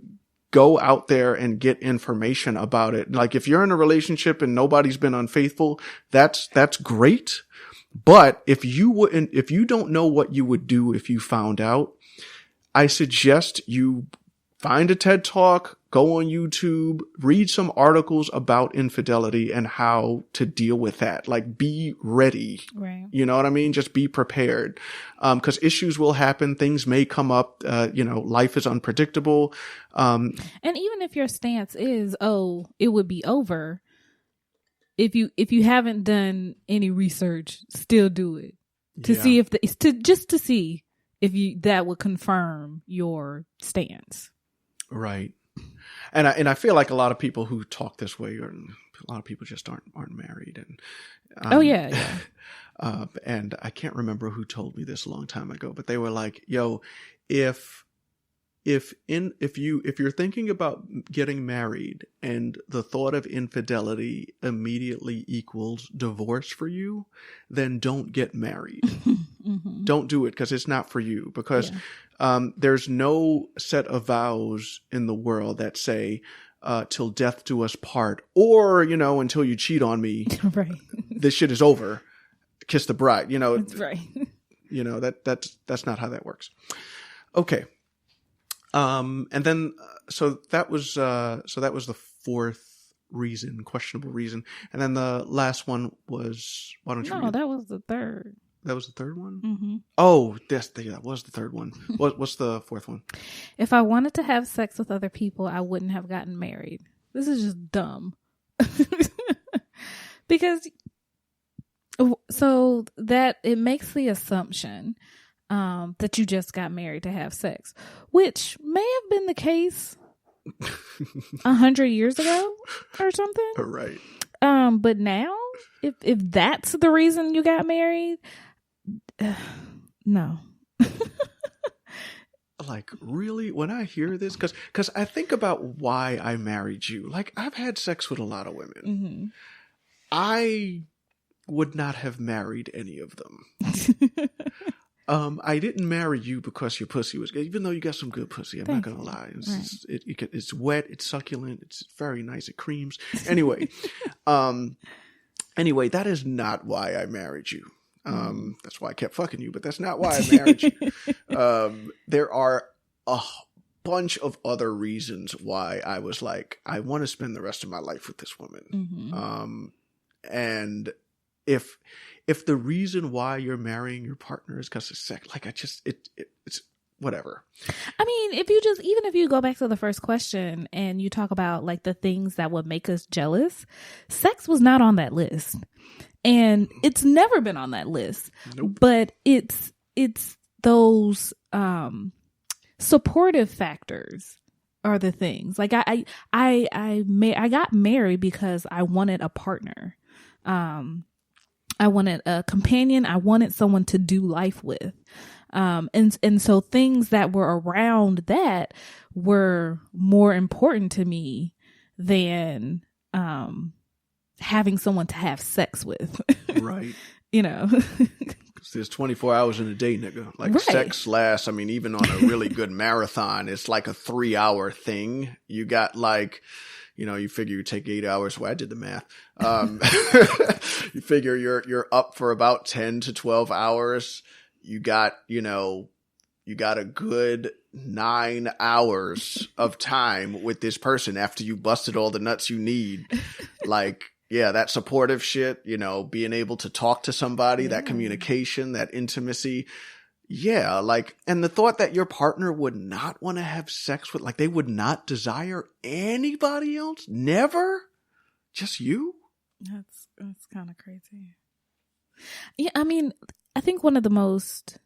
go out there and get information about it. Like if you're in a relationship and nobody's been unfaithful, that's great. But if you don't know what you would do if you found out, I suggest you find a TED Talk, go on YouTube, read some articles about infidelity and how to deal with that. Like, be ready. Right. You know what I mean? Just be prepared. 'Cause issues will happen. Things may come up. Life is unpredictable. And even if your stance is, it would be over, if you haven't done any research, still do it to see if to see if that would confirm your stance. Right. And I feel like a lot of people who talk this way a lot of people just aren't married. And and I can't remember who told me this a long time ago, but they were like, yo, if you're thinking about getting married and the thought of infidelity immediately equals divorce for you, then don't get married. Mm-hmm. Don't do it because it's not for you. Because there's no set of vows in the world that say till death do us part, or until you cheat on me. Right. This shit is over. Kiss the bride. That's right. That's not how that works. Okay. And then, so that was the fourth reason, questionable reason. And then the last one was, why don't you read it? That was the third. That was the third one? Mm-hmm. Oh, that was the third one. What's the fourth one? If I wanted to have sex with other people, I wouldn't have gotten married. This is just dumb. Because, so that it makes the assumption that you just got married to have sex, which may have been the case 100 years ago or something. Right. But now, if that's the reason you got married, no. Like, really? When I hear this, because I think about why I married you. Like, I've had sex with a lot of women. Mm-hmm. I would not have married any of them. I didn't marry you because your pussy was good, even though you got some good pussy. I'm not going to lie. It's wet. It's succulent. It's very nice. It creams. Anyway, that is not why I married you. That's why I kept fucking you, but that's not why I married you. There are a bunch of other reasons why I was like, I want to spend the rest of my life with this woman. Mm-hmm. And if the reason why you're marrying your partner is because of sex, like it's whatever. I mean, even if you go back to the first question and you talk about like the things that would make us jealous, sex was not on that list. And it's never been on that list. Nope. But it's those supportive factors are the things. Like I got married because I wanted a partner. I wanted a companion. I wanted someone to do life with. And so things that were around that were more important to me than having someone to have sex with. Right. There's 24 hours in a day, nigga. Like, right. Sex lasts, even on a really good marathon, it's like a 3-hour thing. You got like, you figure you take 8 hours. Well, I did the math. You figure you're up for about 10 to 12 hours. You got a good 9 hours of time with this person after you busted all the nuts you need. Like, yeah, that supportive shit, being able to talk to somebody, that communication, that intimacy. Yeah, like, and the thought that your partner would not want to have sex with, like, they would not desire anybody else? Never? Just you? That's kind of crazy. Yeah, I think one of the most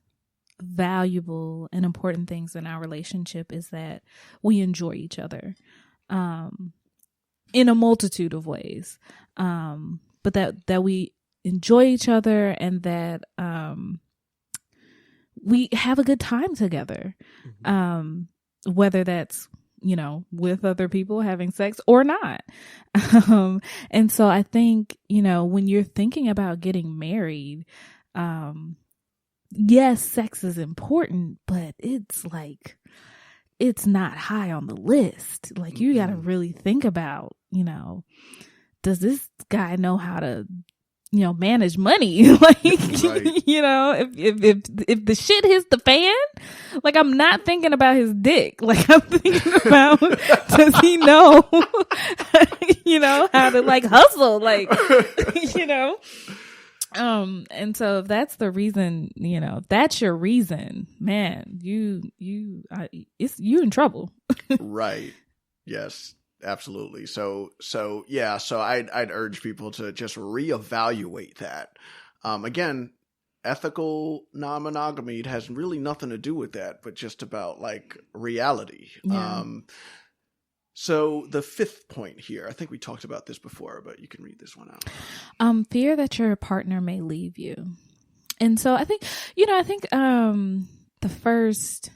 valuable and important things in our relationship is that we enjoy each other in a multitude of ways. But that we enjoy each other and that we have a good time together. Mm-hmm. Whether that's with other people, having sex or not. And so I think, when you're thinking about getting married, yes, sex is important, but it's like, it's not high on the list. Like, you got to really think about, does this guy know how to, manage money? Like, Right. if the shit hits the fan, like, I'm not thinking about his dick. Like, I'm thinking about, does he know, how to like hustle? Like, and so if that's the reason, if that's your reason, man, you in trouble. Right. Yes, absolutely. So yeah, so I'd urge people to just reevaluate that. Again, ethical non-monogamy, it has really nothing to do with that, but just about like reality. Yeah. So the fifth point here, I think we talked about this before, but you can read this one out. Fear that your partner may leave you. And so I think, the first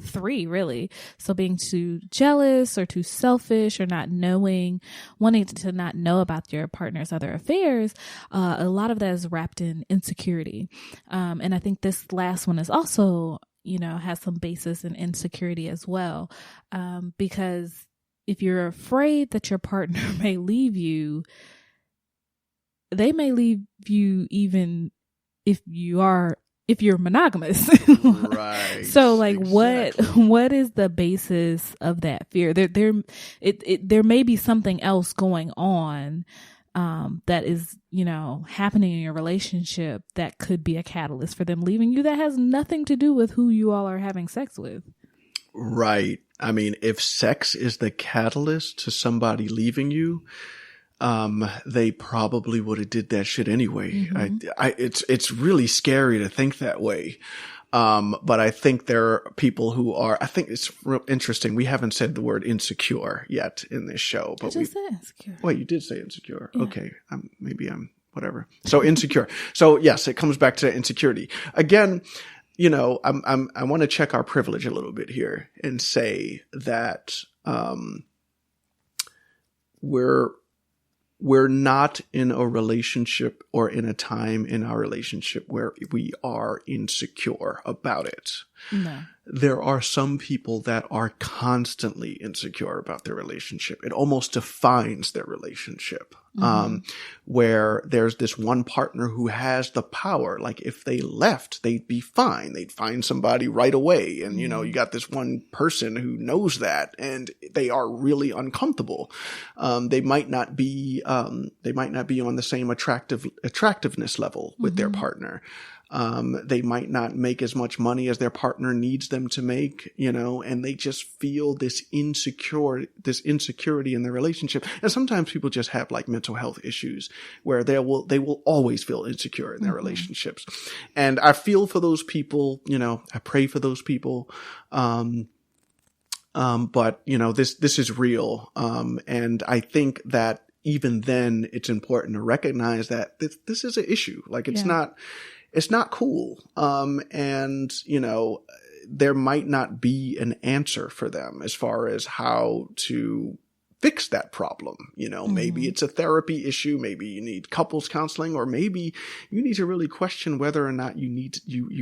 three really. So being too jealous or too selfish or not knowing, wanting to not know about your partner's other affairs. A lot of that is wrapped in insecurity. And I think this last one is also, has some basis in insecurity as well. Because if you're afraid that your partner may leave you, they may leave you even if you're monogamous. Right. So like exactly. what is the basis of that fear? There may be something else going on that is, happening in your relationship that could be a catalyst for them leaving you that has nothing to do with who you all are having sex with. Right. I mean, if sex is the catalyst to somebody leaving you, they probably would have did that shit anyway. Mm-hmm. It's really scary to think that way. But I think there are people who are, I think it's real interesting. We haven't said the word insecure yet in this show, but I just said insecure. Wait, you did say insecure. Yeah. Okay. Maybe I'm whatever. So insecure. So yes, it comes back to insecurity again. I want to check our privilege a little bit here and say that, we're not in a relationship or in a time in our relationship where we are insecure about it. No. There are some people that are constantly insecure about their relationship. It almost defines their relationship. Where there's this one partner who has the power. Like if they left, they'd be fine. They'd find somebody right away. And, you got this one person who knows that and they are really uncomfortable. They might not be on the same attractiveness level with their partner. They might not make as much money as their partner needs them to make, and they just feel this insecurity in their relationship. And sometimes people just have like mental health issues where they will always feel insecure in their relationships. And I feel for those people, I pray for those people. But this is real. And I think that even then it's important to recognize that this is an issue. Like it's not cool. And, there might not be an answer for them as far as how to fix that problem. Maybe it's a therapy issue. Maybe you need couples counseling, or maybe you need to really question whether or not you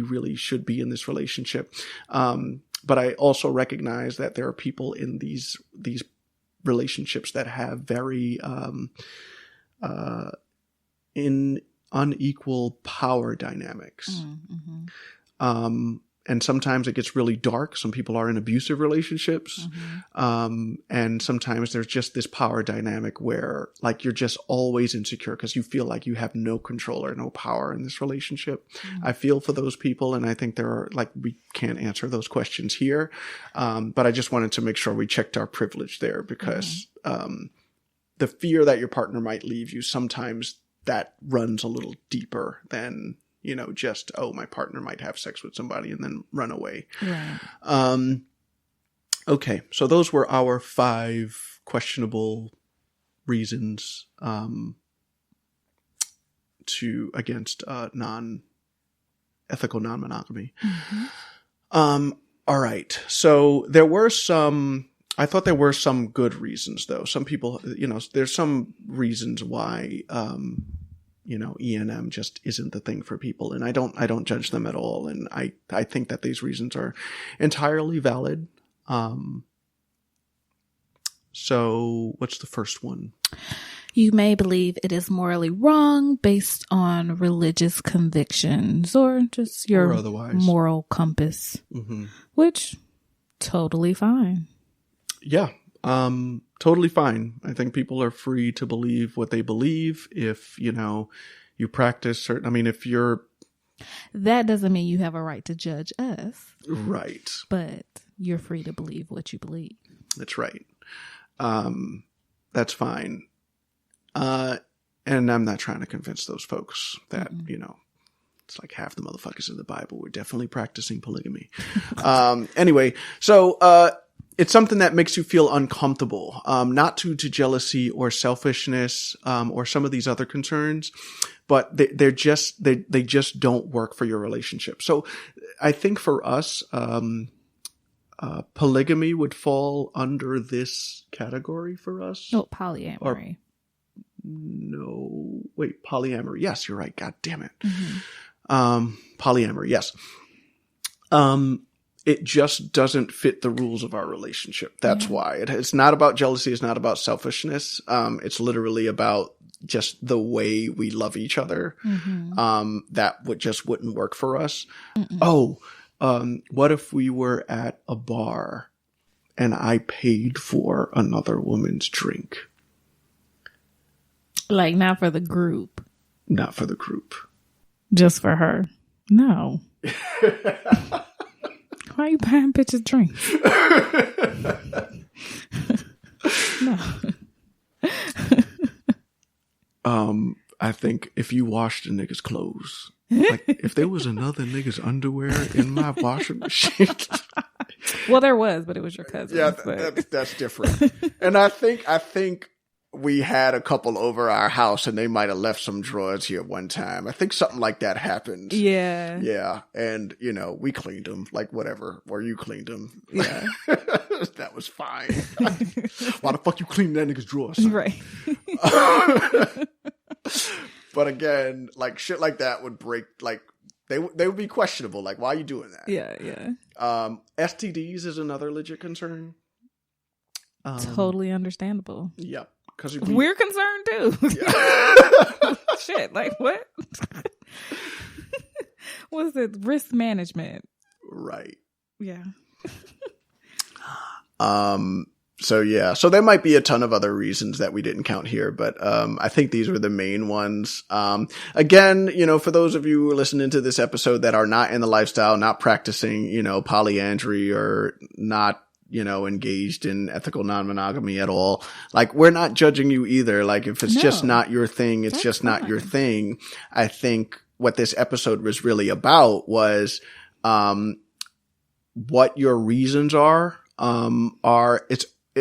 really should be in this relationship. But I also recognize that there are people in these relationships that have very, unequal power dynamics. And sometimes it gets really dark. Some people are in abusive relationships. And sometimes there's just this power dynamic where like you're just always insecure because you feel like you have no control or no power in this relationship. I feel for those people. And I think we can't answer those questions here. But I just wanted to make sure we checked our privilege there because, the fear that your partner might leave you, sometimes that runs a little deeper than, just, my partner might have sex with somebody and then run away. Right. Okay. So those were our 5 questionable reasons, against ethical non-monogamy. All right. So there were some I thought there were some good reasons, though. Some people, there's some reasons why, E&M just isn't the thing for people. And I don't judge them at all. And I think that these reasons are entirely valid. So what's the first one? You may believe it is morally wrong based on religious convictions or just your moral compass, which totally fine. Yeah. Totally fine. I think people are free to believe what they believe. If, you practice certain, if you're. That doesn't mean you have a right to judge us. Right. But you're free to believe what you believe. That's right. That's fine. And I'm not trying to convince those folks that, it's like half the motherfuckers in the Bible were definitely practicing polygamy. Anyway, so, it's something that makes you feel uncomfortable, not due to jealousy or selfishness, or some of these other concerns, but they just don't work for your relationship. So I think for us, polygamy would fall under this category for us. Oh, polyamory. Polyamory. Yes, you're right. God damn it. Polyamory. Yes. It just doesn't fit the rules of our relationship. That's why. It's not about jealousy. It's not about selfishness. It's literally about just the way we love each other. That wouldn't work for us. What if we were at a bar and I paid for another woman's drink? Like, not for the group. Not for the group. Just for her. No. Why are you buying bitches drinks? No. I think if you washed a nigga's clothes, like if there was another nigga's underwear in my washing machine. Well, there was, but it was your cousin. Yeah, that's different. And I think we had a couple over our house and they might have left some drawers here one time. I think something like that happened. Yeah. Yeah. And, we cleaned them, like whatever, or you cleaned them. Yeah. That was fine. Why the fuck you cleaned that nigga's drawers? Right. But again, like shit like that would break, like they would be questionable. Like, why are you doing that? Yeah. STDs is another legit concern. Totally understandable. Yep. Because we're concerned too. Yeah. Shit, like what? What's it? Risk management. Right. Yeah. So there might be a ton of other reasons that we didn't count here, but I think these were the main ones. Again, for those of you who are listening to this episode that are not in the lifestyle, not practicing, polyandry or not, engaged in ethical non-monogamy at all. Like, we're not judging you either. Like, if it's just not your thing, it's just not your thing. I think what this episode was really about was, what your reasons are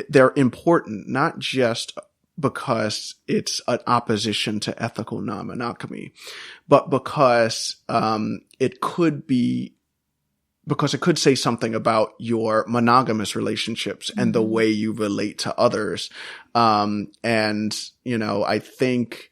they're important, not just because it's an opposition to ethical non-monogamy, but because, it could say something about your monogamous relationships and the way you relate to others. I think,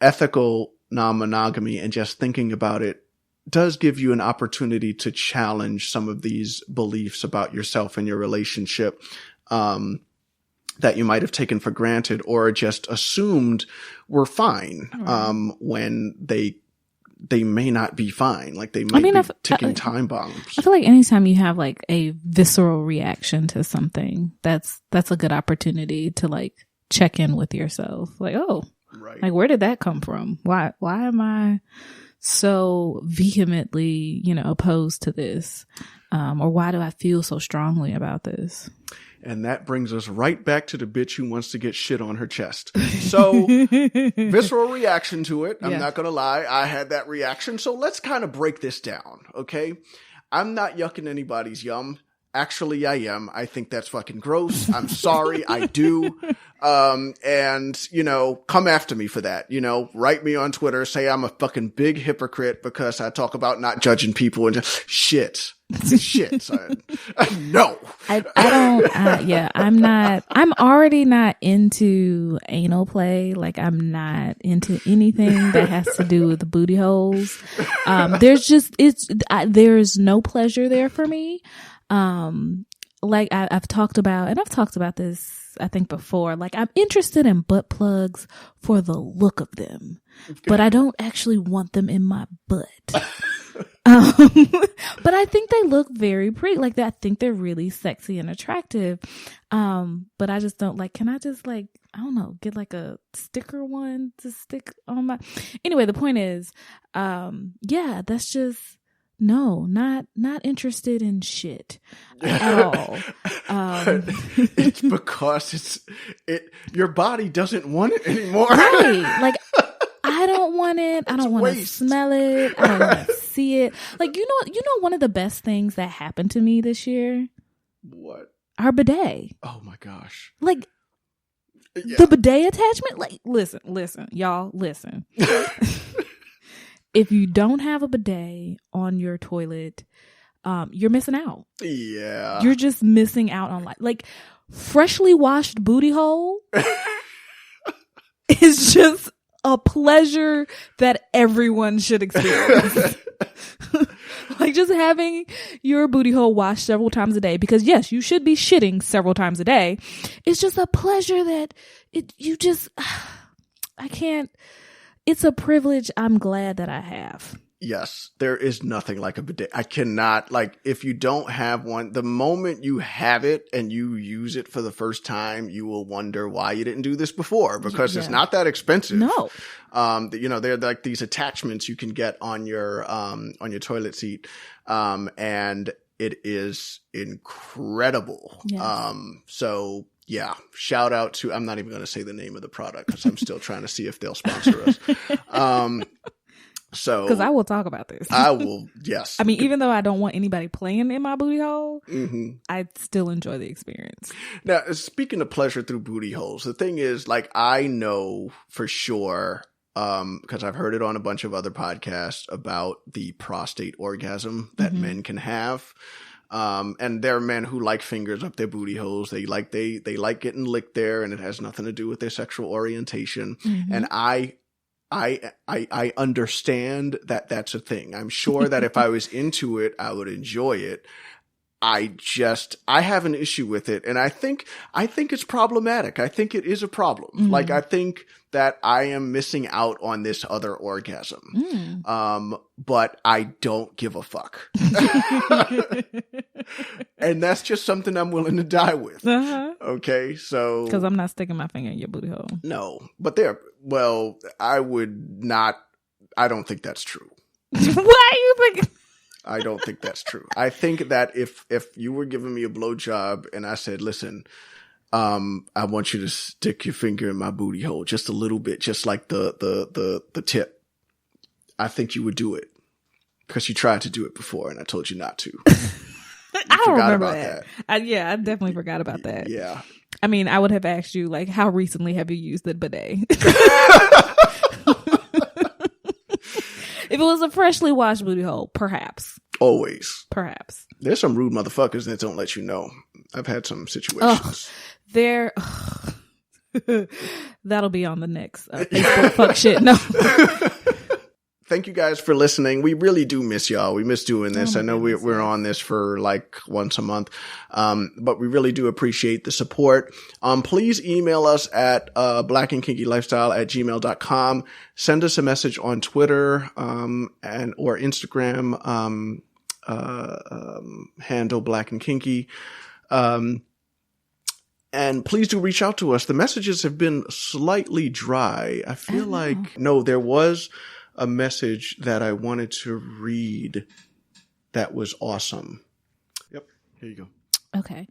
ethical non-monogamy and just thinking about it does give you an opportunity to challenge some of these beliefs about yourself and your relationship, that you might have taken for granted or just assumed were fine, when they may not be fine. Like they might be ticking time bombs. I feel like anytime you have like a visceral reaction to something, that's a good opportunity to like check in with yourself. Like, right. Like where did that come from? Why am I so vehemently, opposed to this? Or why do I feel so strongly about this? And that brings us right back to the bitch who wants to get shit on her chest. So, visceral reaction to it. I'm not going to lie. I had that reaction. So let's kind of break this down. Okay. I'm not yucking anybody's yum. Actually, I am. I think that's fucking gross. I'm sorry. I do. And, come after me for that. Write me on Twitter, say I'm a fucking big hypocrite because I talk about not judging people and just shit. Son. No. I'm already not into anal play. Like, I'm not into anything that has to do with the booty holes. There's no pleasure there for me. Like I've talked about this, I think, before. Like, I'm interested in butt plugs for the look of them, but I don't actually want them in my butt. But I think they look very pretty. Like, I think they're really sexy and attractive. But I just don't can I just I don't know, get like a sticker one to stick on my, anyway, the point is, that's just, no, not interested in shit at all. It's because your body doesn't want it anymore. Right. Like, I don't want it. I don't want to smell it. I don't want to see it. Like, you know, one of the best things that happened to me this year? What? Our bidet. Oh my gosh. Like, the bidet attachment? Like, listen, y'all, listen. If you don't have a bidet on your toilet, you're missing out. Yeah. You're just missing out on life. Like, freshly washed booty hole is just a pleasure that everyone should experience. Like, just having your booty hole washed several times a day, because yes, you should be shitting several times a day. It's just a pleasure that I can't. It's a privilege I'm glad that I have. Yes, there is nothing like a bidet. I cannot, if you don't have one, the moment you have it and you use it for the first time, you will wonder why you didn't do this before, because it's not that expensive. No. They're like these attachments you can get on your toilet seat. And it is incredible. Yes. So yeah, shout out to, I'm not even going to say the name of the product because I'm still trying to see if they'll sponsor us. Because I will talk about this. I will, yes. I mean, even though I don't want anybody playing in my booty hole, I still enjoy the experience. Now, speaking of pleasure through booty holes, the thing is, I know for sure, because I've heard it on a bunch of other podcasts about the prostate orgasm that men can have. And there are men who like fingers up their booty holes. They like getting licked there, and it has nothing to do with their sexual orientation. And I understand that that's a thing. I'm sure that if I was into it, I would enjoy it. I have an issue with it, and I think it's problematic. I think it is a problem. I think that I am missing out on this other orgasm. But I don't give a fuck. And that's just something I'm willing to die with. Okay, so. Because I'm not sticking my finger in your booty hole. No, but I don't think that's true. Why are you thinking? I don't think that's true. I think that if you were giving me a blowjob and I said, listen, I want you to stick your finger in my booty hole just a little bit, just like the tip, I think you would do it because you tried to do it before and I told you not to. I don't remember that. I definitely forgot about that. Yeah. I mean, I would have asked you, how recently have you used the bidet? If it was a freshly washed booty hole, perhaps. Always. Perhaps. There's some rude motherfuckers that don't let you know. I've had some situations. That'll be on the next Facebook fuck shit. No. Thank you guys for listening. We really do miss y'all. We miss doing this. I know we're on this for once a month. But we really do appreciate the support. Please email us at blacknkinkylifestyle@gmail.com. Send us a message on Twitter or Instagram handle Blacknkinky. And please do reach out to us. The messages have been slightly dry. I feel there was a message that I wanted to read that was awesome. Yep, here you go. Okay.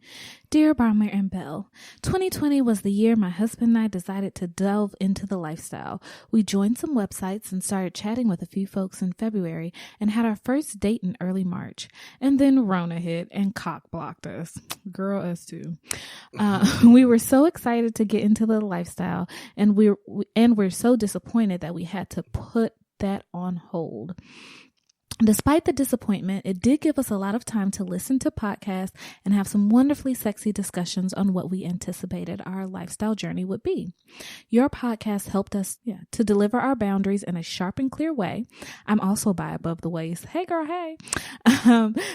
Dear Bomber and Belle, 2020 was the year my husband and I decided to delve into the lifestyle. We joined some websites and started chatting with a few folks in February and had our first date in early March. And then Rona hit and cock blocked us. Girl, us too. We were so excited to get into the lifestyle, and we're so disappointed that we had to put that on hold. Despite the disappointment, it did give us a lot of time to listen to podcasts and have some wonderfully sexy discussions on what we anticipated our lifestyle journey would be. Your podcast helped us to deliver our boundaries in a sharp and clear way. I'm also bi above the waist. Hey girl, hey.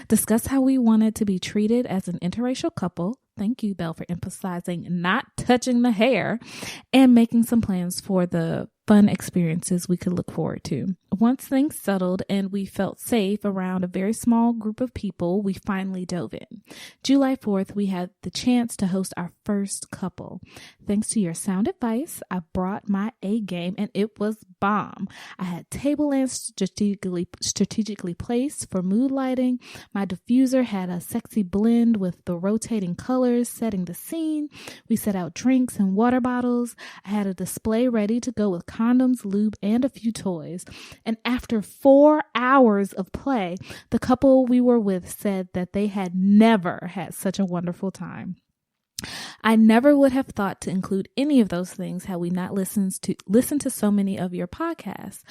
Discuss how we wanted to be treated as an interracial couple. Thank you, Belle, for emphasizing not touching the hair, and making some plans for the fun experiences we could look forward to. Once things settled and we felt safe around a very small group of people, we finally dove in. July 4th, we had the chance to host our first couple. Thanks to your sound advice, I brought my A game and it was bomb. I had table lamps strategically placed for mood lighting. My diffuser had a sexy blend with the rotating colors setting the scene. We set out drinks and water bottles. I had a display ready to go with condoms, lube, and a few toys. And after 4 hours of play, the couple we were with said that they had never had such a wonderful time. I never would have thought to include any of those things had we not listened to so many of your podcasts.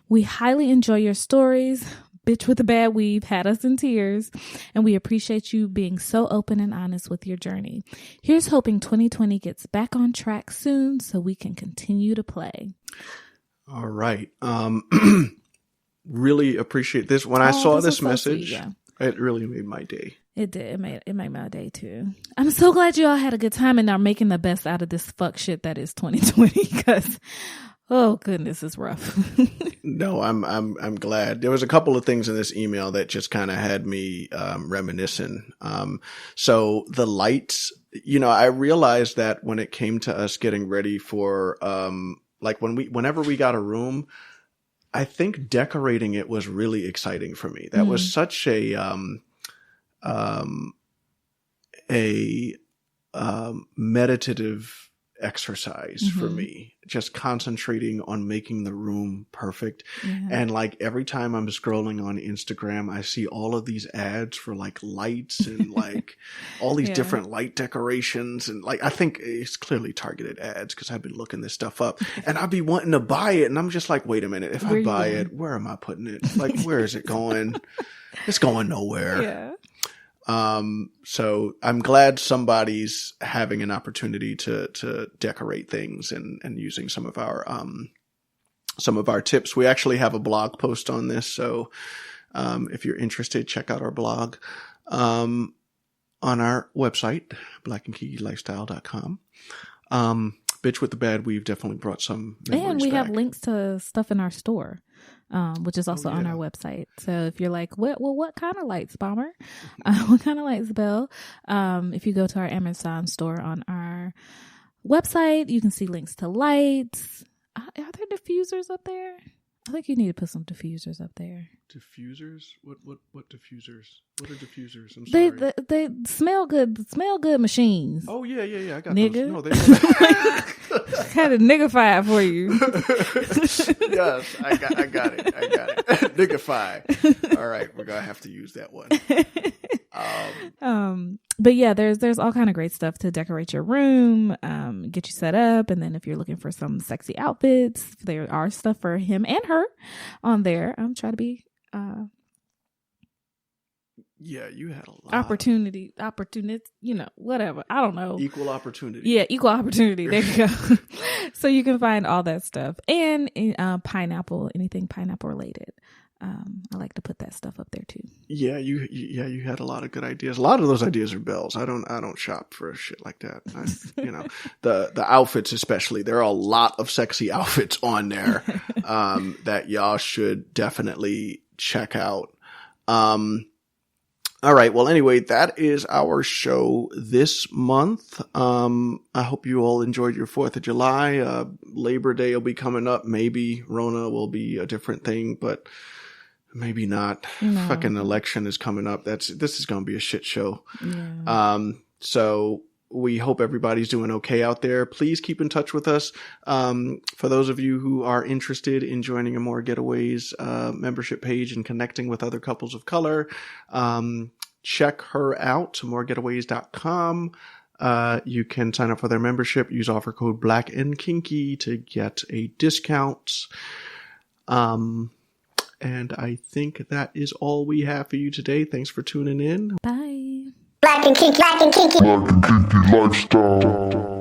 We highly enjoy your stories. Bitch with a bad weave had us in tears, and we appreciate you being so open and honest with your journey. Here's hoping 2020 gets back on track soon so we can continue to play. All right. Really appreciate this. When I saw this message, so sweet, it really made my day. It did. It made my day too. I'm so glad you all had a good time and are making the best out of this fuck shit that is 2020, because oh goodness, it's rough. No, I'm glad. There was a couple of things in this email that just kind of had me reminiscing. So the lights, I realized that when it came to us getting ready for whenever we got a room, I think decorating it was really exciting for me. That was such a meditative exercise for me, just concentrating on making the room perfect. And every time I'm scrolling on Instagram, I see all of these ads for lights and all these different light decorations, and I think it's clearly targeted ads because I've been looking this stuff up, and I'd be wanting to buy it, and I'm just like, wait a minute, if I buy it, where am I putting it? Where is it going? It's going nowhere. So I'm glad somebody's having an opportunity to decorate things and using some of our tips. We actually have a blog post on this. So, if you're interested, check out our blog, on our website, blacknkykylifestyle.com. Bitch with the bad we've definitely brought some memories and we back. have links to stuff in our store, which is also on our website. So if you're like, what kind of lights, Bomber? What kind of lights, Belle? If you go to our Amazon store on our website, you can see links to lights. Are there diffusers up there? I think you need to put some diffusers up there. Diffusers? What diffusers? What are diffusers? I'm sorry. They smell good. Smell good machines. Oh yeah. I got nigga. those. No, Had a niggified for you. Yes, I got it. Niggified. All right, we're gonna have to use that one. But yeah, there's all kind of great stuff to decorate your room, get you set up, and then if you're looking for some sexy outfits, there are stuff for him and her on there. I'm trying to be yeah, you had a lot. Opportunity, whatever. I don't know. Equal opportunity. Yeah, equal opportunity. There you go. So you can find all that stuff. And pineapple, anything pineapple related. I like to put that stuff up there too. Yeah, you had a lot of good ideas. A lot of those ideas are Belle's. I don't shop for shit like that. The outfits especially. There are a lot of sexy outfits on there that y'all should definitely check out. All right. Well, anyway, that is our show this month. I hope you all enjoyed your 4th of July. Labor Day will be coming up. Maybe Rona will be a different thing, but Maybe not. No. Fucking election is coming up. This is going to be a shit show. Yeah. So we hope everybody's doing okay out there. Please keep in touch with us. For those of you who are interested in joining a More Getaways membership page and connecting with other couples of color, check her out, moregetaways.com. You can sign up for their membership, use offer code Blacknkinky to get a discount. And I think that is all we have for you today. Thanks for tuning in. Bye. Black and kinky lifestyle.